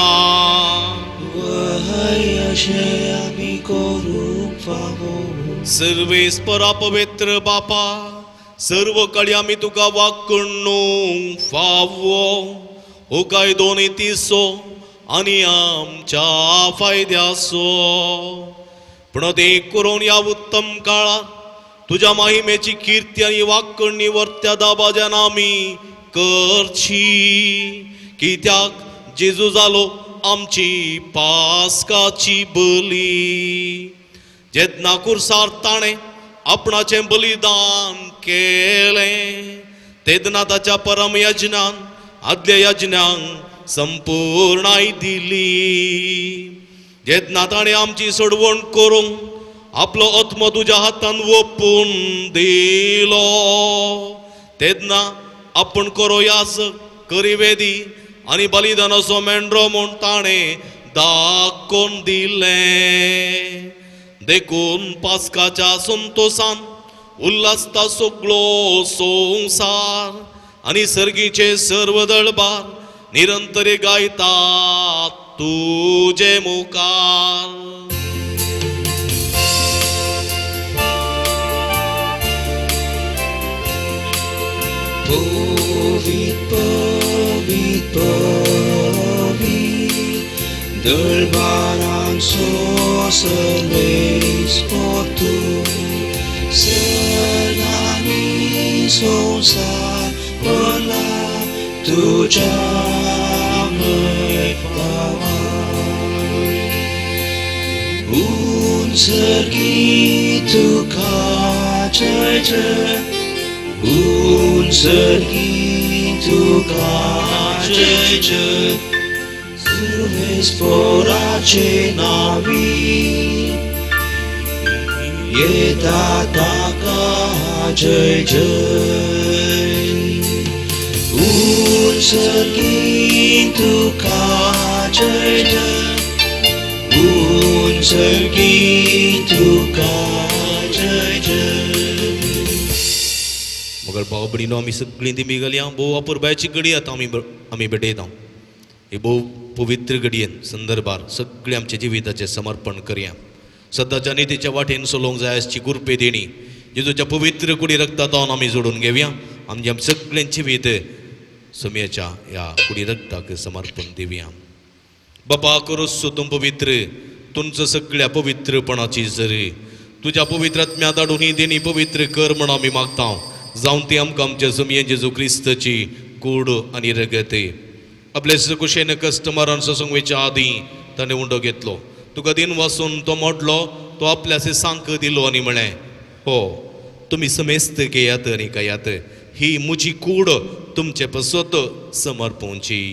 वहय अशे आमी करूंक फावो सर्वेस्परा पवित्र बापा सर्व काळी आमी तुका वाकणूंक फावो हो काय दोनी तिसो आनी आमच्या फायद्याचो पण ते करून या उत्तम काळात तुझ्या महिमेची कीर्ती आणि वाकणी वर्त्या दाबाज्यान आमी करची कित्याक जेजू जालो आमची पास्काची बली जेदना कुर्सार ताणें आपणाचें बलिदान केलें तेदना ताच्या परम यज्ञान आदल्या यज्ञांक संपूर्णाय दिली जेदना ताणें आमची सोडवण करूंक आपलो आत्मो तुज्या हातान ओपून दिलो तेदना आपण करो याजक करी वेदी आनी बलिदानाचो मेंढरो म्हूण ताणें दाखोवन दिलें देखून पास्काच्या संतोषान उल्हासता सगळो संसार आणि सर्गीचे सर्व दळबार निरंतरे गायतात तुझे मुखार. Povit, povit, povit, dălbaran sosăleis potu, sălani sonsar păla tuja măi. Un sărghitu ca cei un sărghitu ca cece, sârves forace navi, e tata ca cece. Un sărghitu ca cece, un sărghitu ca cece. मगर भाव भयणीनो आमी सगळीं ती मेगल्या भोव अपुरबायची घडी आतां आमी भेटयता. ही भोव पवित्र घडयेन संदर्भार सगळे आमच्या जिविताचें समर्पण करया. सदांच्या नितीच्या वाटेन चलोवंक जाय आसची गुरपे देणी जेजूच्या पवित्र कुडी रक्तांतावन आमी जोडून घेवया. आमच्या सगळ्यांची जिवीत समयाच्या ह्या कुडी रक्ताक समर्पण दिवया. बापा करोस तूं पवित्र, तुमचं सगळ्या पवित्रपणाची झरी तुझ्या पवित्र आत्म्या धाडून ही देणी पवित्र कर म्हण आमी मागता. जावन ती आमकां आमच्या जमये जेजू क्रिस्ताची कूड आनी रगत आपल्या कुशेन कस्टमरान ससंगवेच्या आदीं ताणें उंडो घेतलो. तुका दिन वाचून तो मोडलो, तो आपल्या सांक दिलो आनी म्हळें, हो तुमी समेस्त घेयात आनी कयात, ही म्हजी कूड तुमचे पसत समर्पोवची.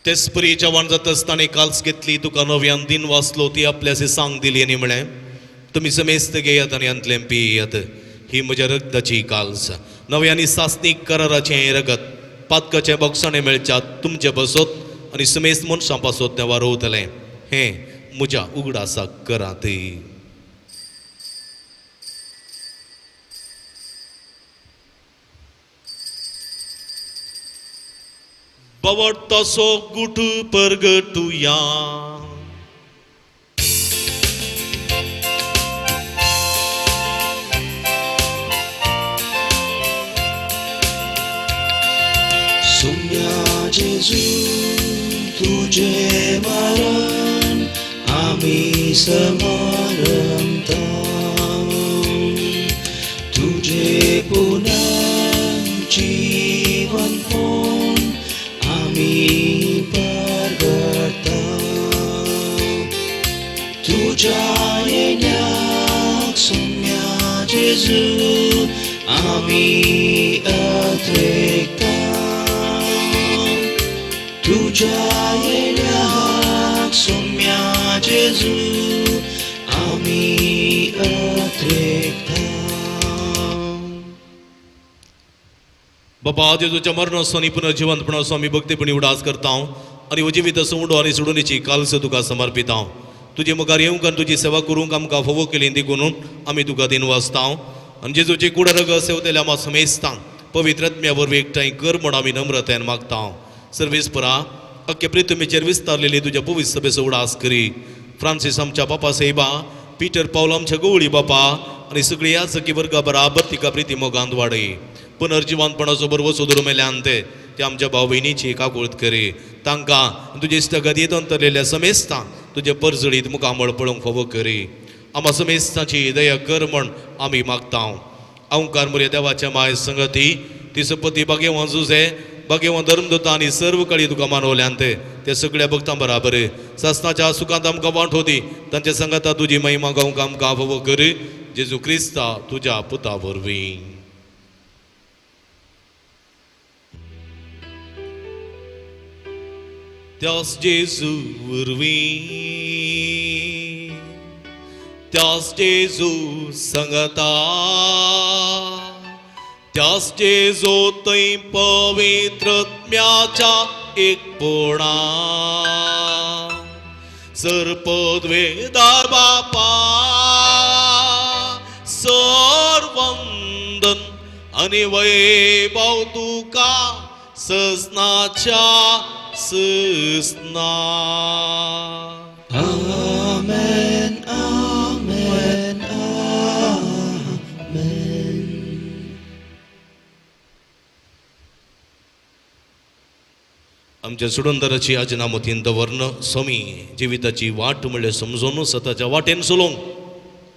तेच परी जेवण जाता आसतना काल्स घेतली, तुका नव्यान दिन वाचलो, ती आपल्यासी सांग दिली आनी म्हळें, तुमी समेस्त घेयात आनी अंतलें पियात, ही म्हज्या रगताची काल्स. नव्यानी सासनीक कराराचें रगत पातकाचे बॉक्साणे मेळच्यात तुमचे बसत आनी समेस्त मनशां पासत तें वारोवतलें. हें म्हज्या उगडासाक करात. बवडतासो गुट परगटुया. Sumia Jezu, तुझे मरण आम्ही समरमता, तुझे पुन्हा जीवन होऊन आम्ही परगटा. तुझ्या येण्याक सौम्या जेजू आम्ही अत्रेकता. तुझ्या येण्याक सौम्या जेजू आम्ही अत्रेकता. बाबा जेजूच्या मरणाचो आनी पुनर्जिवंतपणाचो आमी भक्तीपणी उडास करता आनी हो जिवीत सोडो आनी सोडूनीची काल्स तुका समर्पिता. तुजे मुखार येवंक आनी तुजी सेवा करूंक आमकां फोव केली देखून आमी तुका दिन वाचता. आनी जेजूची कूड रगत सेवतेल्या आमी समेस्तां पवित्र आत्म्या वरवीं एकठांय कर म्हण आमी नम्रतायेन मागता. सर्वेस्परा अख्खे प्रितमेचेर विस्तारलेली तुज्या पवित्र सभेचो उडास करी. फ्रांसीस आमच्या बापा सेबा, पिटर पावल आमच्या गवळी बापा आनी सगळी याचकी वर्गा बराबर तिका प्रिती मोगांत वाडय. पुनर्जिवंतपणाचो बरोबर सोदून मेल्यान ते आमच्या भाव भयणीची काकुळत करी. तांकां तुजे इश्टगतींत अंतरलेल्या समेस्तां तुजे परजळीत मुखामळ पळोवंक फोव करी. आम्हा समेस्तांची दया कर म्हण आमी मागता. अवंकार मुरे देवाच्या माय संगती तिसपती बागेवान जुजे बागेवान धर्मदत्ता आनी सर्व काळी तुका मानवल्यान ते सगळ्या भक्तां बराबर सासनाच्या सुखांत आमकां वांट होती. तांच्या संगता तुजी महिमा गावंक आमकां फोव कर. जेजू क्रिस्ता तुज्या पुता वरवीं. त्याच जेजू वरवीं, त्याच जेजू संगता, त्याच जेजू थंय पवित्र आत्म्याच्या एकपणा सर्पद्वेदार बापा सर्वंदन आणि वैभव तुका ससनाच्या ससना. Amen, amen, amen. आमच्या सुडोंदराची आजनामतीन दवरन स्वामी जिविताची वाट म्हणले समजून स्वताच्या वाटेन चलोवंक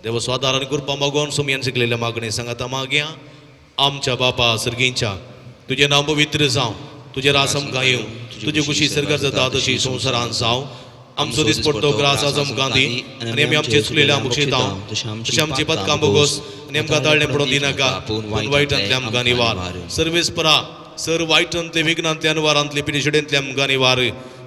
देव स्वादारान कृपा मागोवन स्वामी शिकलेल्या मागणे सांगाता मागया. आमच्या बापा सर्गींच्या तुझे नाव पवित्र जावं, तुझे रास आमकां येवं, तुझी खुशी सर्गार जाता तशी संवसारान जावं. आमचो दीस पडतो ग्रास आज आमकां दी आनी आमी आमचे चुकलेल्या मुक्षितांव तशी आमची पदकां बोगोस आनी आमकां ताळणे पडोवन दिनाका पूण वायटांतले आमकां निवार. सर्वेस्परा सर वायटांतले विघ्नांतल्या वारांतले पिडिशेडेंतल्या आमकां निवार.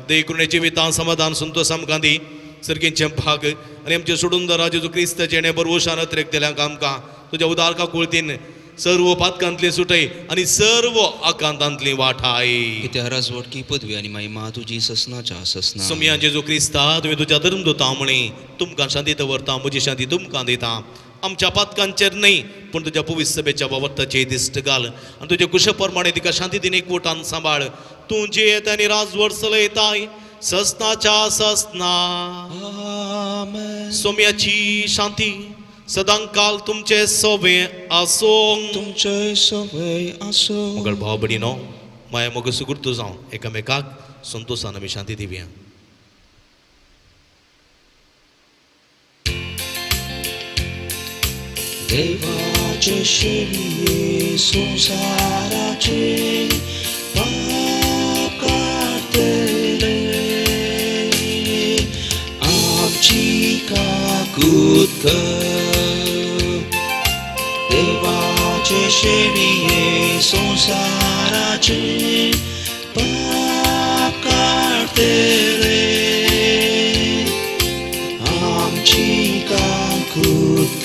देयकृण्याची वितां समाधान संतोष आमकां दी सर्गींचे भाग आनी आमचे सोडून दरा जेजू क्रिस्त जेणे बरवशान त्रेकतेल्यांक आमकां तुज्या उदारका कुळतीन सर्व पातकांतली सुटय आनी सर्व आकांतांतली वाठाय. कित्या राजवटकी पदवी आनी महिमा तुजी ससनाच्या ससना. सोमया जेजू क्रिस्ता तुवें तुज्या धर्म दोता म्हणी तुमकां शांती दवरता, म्हजी शांती तुमकां दिता. आमच्या पातकांचेर न्हय पूण तुज्या पवित्र सभेच्या वावरताचेर दिश्ट घाल आनी तुजे कुशे प्रमाणे तिका शांती दिन एकवटान सांबाळ. तूं जे येता आनी राजवट चलयताय ससनाच्या ससना. Amen. सोम्याची शांती सदांकाल तुमचे सोबे आसूं. तुमचे सवय असो. मुगळ भाव भयणीनो माया मोग सुगुर्त जावं एकामेकाक संतोषान आमी शांती दिवया. देवाचे शेळये संसाराचे पाप काढतले. आमची काकूत देवाचे शेळये संसाराचे पाप काढतले. आमची काकूत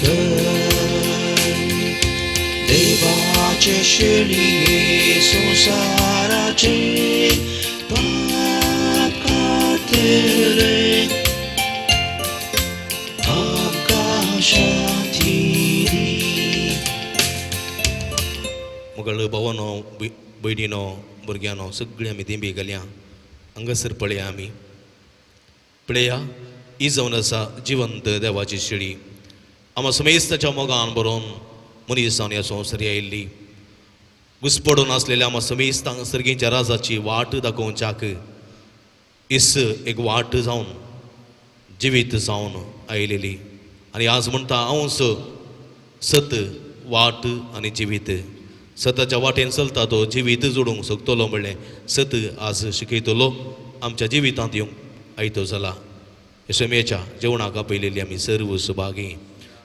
देवाचे शेळये संसाराचे पाप काढतले. आमकां शांती दी. मुगळ भावानो भयणीनो भुरग्यानो सगळीं आमी दिंबी घालया. हांगासर पळया आमी पळया ही जावन आसा जिवंत देवाची शेळी. आमी समेस्ताच्या मोगान बरोवन मनीस जावन ह्या संवसारी आयिल्ली. घुसपडून आसलेल्या आमी समेस्तांक सर्गींच्या राजाची वाट दाखोवच्याक इस एक वाट जावन जिवीत जावन आयिल्ली. आनी आज म्हणटा हांव सत वाट आनी जिवीत. सताच्या वाटेन चलता तो जिवीत जोडूंक सोदतलो म्हणलें सत आज शिकयतलो आमच्या जिवितांत येवंक आयतो जाला. समेच्या जेवणाक आपयलेली आमी सर्व सुभागी.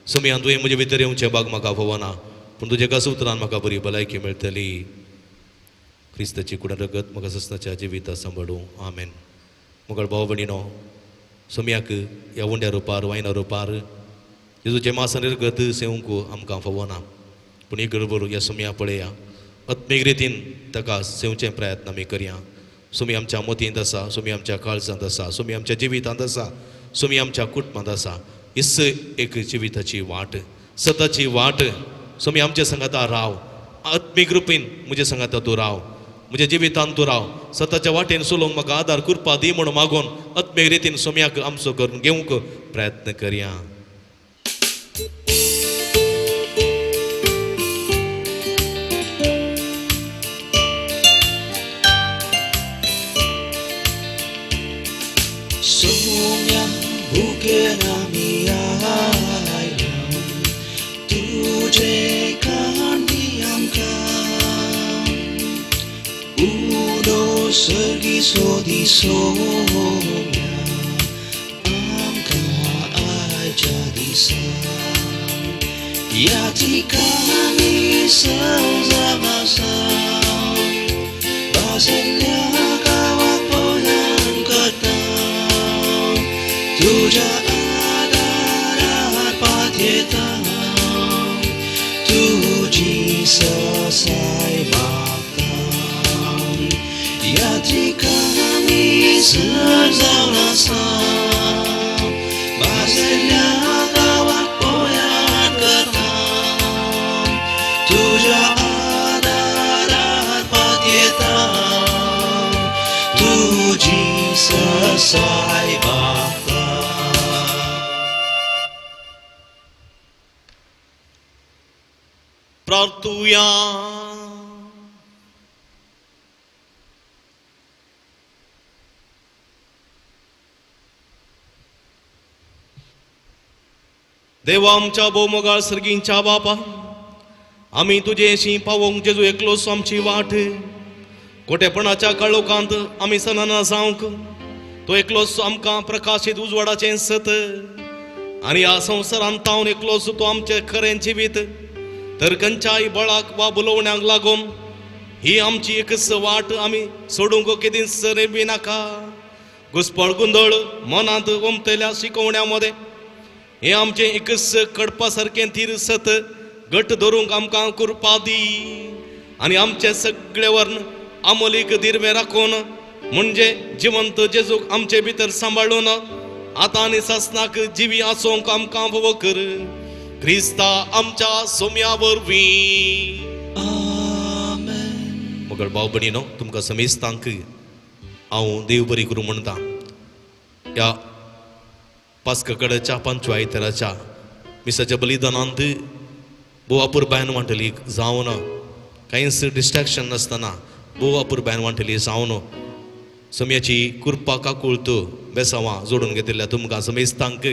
समयान तुवें म्हजे भितर येवचें भाग म्हाका फवना पूण तुजे कासूत्रान म्हाका बरी भलायकी मेळटली. क्रिस्ताची कुडा रगत म्हाका ससनाच्या जिविता सांबाळूं. आमेन. मुगळ भाव भयणीनो समयाक ह्या उंड्या रुपार वायना रुपार जेजूचे मांसान रगत सेवंक आमकां फवना पूण एक बरोबर ह्या समया पळया आत्मीक रितीन ताका सेवचे प्रयत्न आमी करया. सोमी आमच्या मतींत आसा, सोमी आमच्या काळजांत आसा, सोमी आमच्या जिवितांत आसा, सोमी आमच्या कुटुंबांत आसा. इस एक जिविताची वाट सताची वाट सोमी आमच्या संगाता राव. आत्मीक रुपीन म्हजे संगाता तूं राव, म्हज्या जिवितांत तूं राव. सताच्या वाटेन चलोवंक म्हाका आदार करपा दी म्हणून मागोन आत्मीक रितीन सोम्याक आमचो करून घेवंक प्रयत्न करया. सोम्या भुकेन आमी आयल्या. तुजे कांडी आमकां उडो सर्गी सोदी सोम्या आमकां आयच्या दिसां. ह्या ठिकाणी सवजावासां बासल्ल्या गांवाक पळोवन करता. तुझ्या आदारात पातयेता. तुझी ससाय मागता. ह्या ठिकाणी सर जावन आसा भाजलेल्या गावात पोयाट करता तुझ्या आदारात पात येता तुझी ससाय मागता प्रार्थूया. देवा आमच्या भोवमोगाळ सर्गींच्या बापा, आम्ही तुझेशी पावोंक जेजू एकलोच आमची वाट. खोटेपणाच्या काळोखांत आम्ही सनाना जावंक तो एकलोच आमकां प्रकाशीत उजवाडाचें सत. आनी ह्या संवसारांत तावन एकलोच तो आमचें खरें जिवीत. तर खंयच्याय बळाक वा बुलोवण्यांक लागून ही आमची एकच वाट आमी सोडूंक केदींच बी नाका. घुसपळ गुंदळ मनांत उमटयल्या शिकवण्या मदें हे आमचें एकच कडपा सारकें तीर सत घट धरूंक आमकां कृपा दी. आनी आमचे सगळे वर्ण अमलीक दिर्वे राखून म्हणजे जिवंत जेजूक आमचे भितर सांबाळून आतां आनी सासनाक जिवी आसोवंक आमकां फोव कर. क्रिस्ता आमच्या सोम्या वरवीं. मोगळ भाव भयणीनो, तुमकां समेस्तांक हांव देव बरी करूं म्हणटा. ह्या पास्ककडेच्या पंचवायतराच्या मिसाच्या बलिदानांत बोवापूर बायन वांटली जावन कांयच डिस्ट्रॅक्शन नासतना बोवापूर बायन वांटली जावन सम्याची कुर्पा काकुळत बेसांवां जोडून घेतिल्ल्या तुमकां समेस्तांक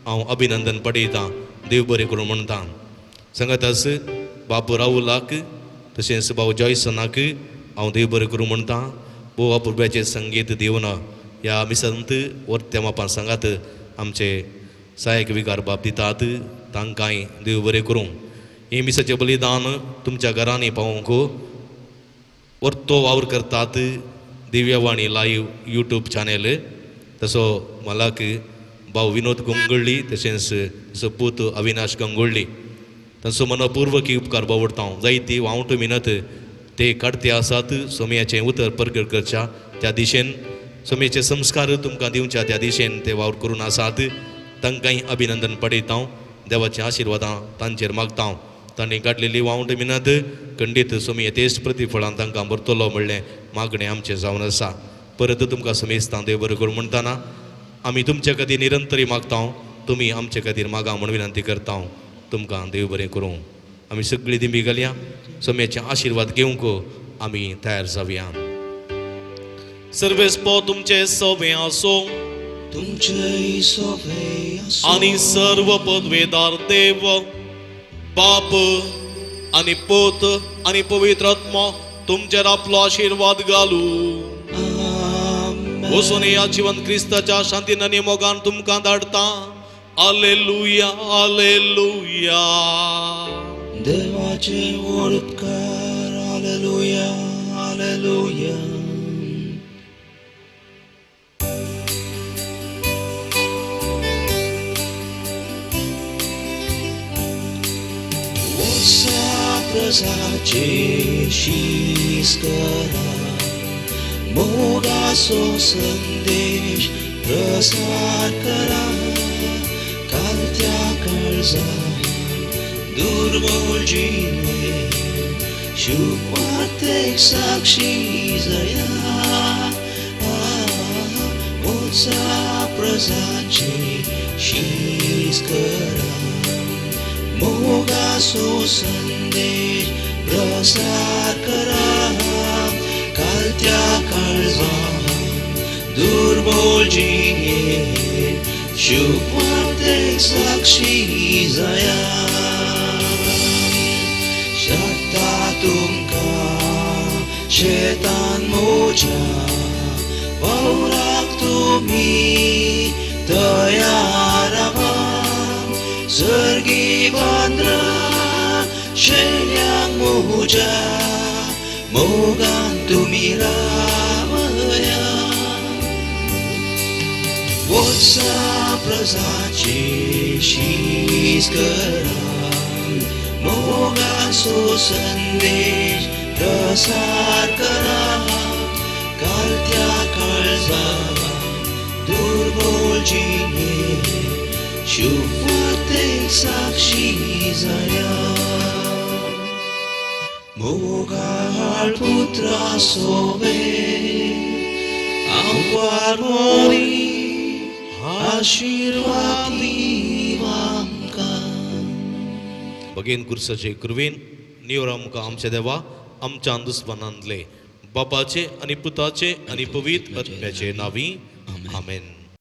हांव अभिनंदन पडयतां. देव बरें करूं म्हणटा. सांगातास बाबू राहुलाक तशेंच भाऊ जॉयसनाक हांव देव बरें करूं म्हणटा. बोवा पुरब्याचें संगीत दिवन ह्या मिसांत वर्त्या मापान सांगात आमचे सहाय्यक विकार बाब दितात. तांकांय देव बरें करूं. ही मिसाचें बलिदान तुमच्या घरांनी पावोवंक वर्तो वावर करतात. दिव्यवाणी लाईव्ह यूट्यूब चॅनल, तसो मालाक भाऊ विनोद गंगोळ्ळी तशेंच सपूत अविनाश गंगोळ्ळी तांचो मनपूर्वक उपकार बावडता. जायती वावट मिनत ते काडते आसात सोमयाचें उतर परगट करच्या त्या दिशेन, सोमयाचे संस्कार तुमकां दिवच्या त्या दिशेन ते वावर करून आसात. तांकांय अभिनंदन पडयता. देवाचें आशिर्वादां तांचेर मागता. तांणी काडलेली वावट मिनत खंडीत सोमय तेज प्रतिफळान तांकां भरतलो म्हणलें मागणें आमचें जावन आसा. परत तुमकां समेस्तां देव बरें करूं म्हणटाना आमी तुमचे खातीर निरंतरी मागता. तुमी आमचे खातीर मागा म्हूण विनंती करता. तुमकां देव बरें करूं. आमी सगळीं दिंबी घालया. सोम्याचे आशिर्वाद घेवंक आमी तयार जावया. सर्वेस्पो तुमचे सोबे आसो तुमचे सोबे आसो आनी सर्व पदवेदार देव बाप आनी पोत आनी पवित्र आत्मा तुमचेर आपलो आशिर्वाद घालू. वचून या जिवंत क्रिस्ताच्या शांतीन आनी मोगान तुमकां धाडटा. Hallelujah hallelujah. देवाचे व्हड उपकार. Hallelujah hallelujah. वसा प्रजाचे शीस करा. मोगाचो संदेश प्रसार करा. कालत्या काळजात दुर्बळ जिणे शुभवार्तेक साक्षी जया. वसा प्रजाचे शीस करा. मोगाचो संदेश प्रसार करा. कालत्या काळजात दुर्बळ जिणे शुभवार्तेक साक्षी जया. शकता तुमकां शेतान मोच्या वावराक तुमी तयार रावा. सर्गी वांद्रा शेल्यांक मोच्या मोगान तुमी रावया. वसा प्रजाचे शीस करा. मोगाचो संदेश प्रसार करा. कालत्या काळ जाला दुर्बोल जिणे शुभतेक साक्षी जाल्या मोगाळ पुत्रा सोबे आमकां मोरी आशीर्वाद दीव आमकां भगेन कुर्साचे कुरवेन निवर आमकां आमचे देवा आमच्या दुस्मनांतले बापाचे आनी पुताचे आनी पवित्र आत्म्याचे नावी आमेन.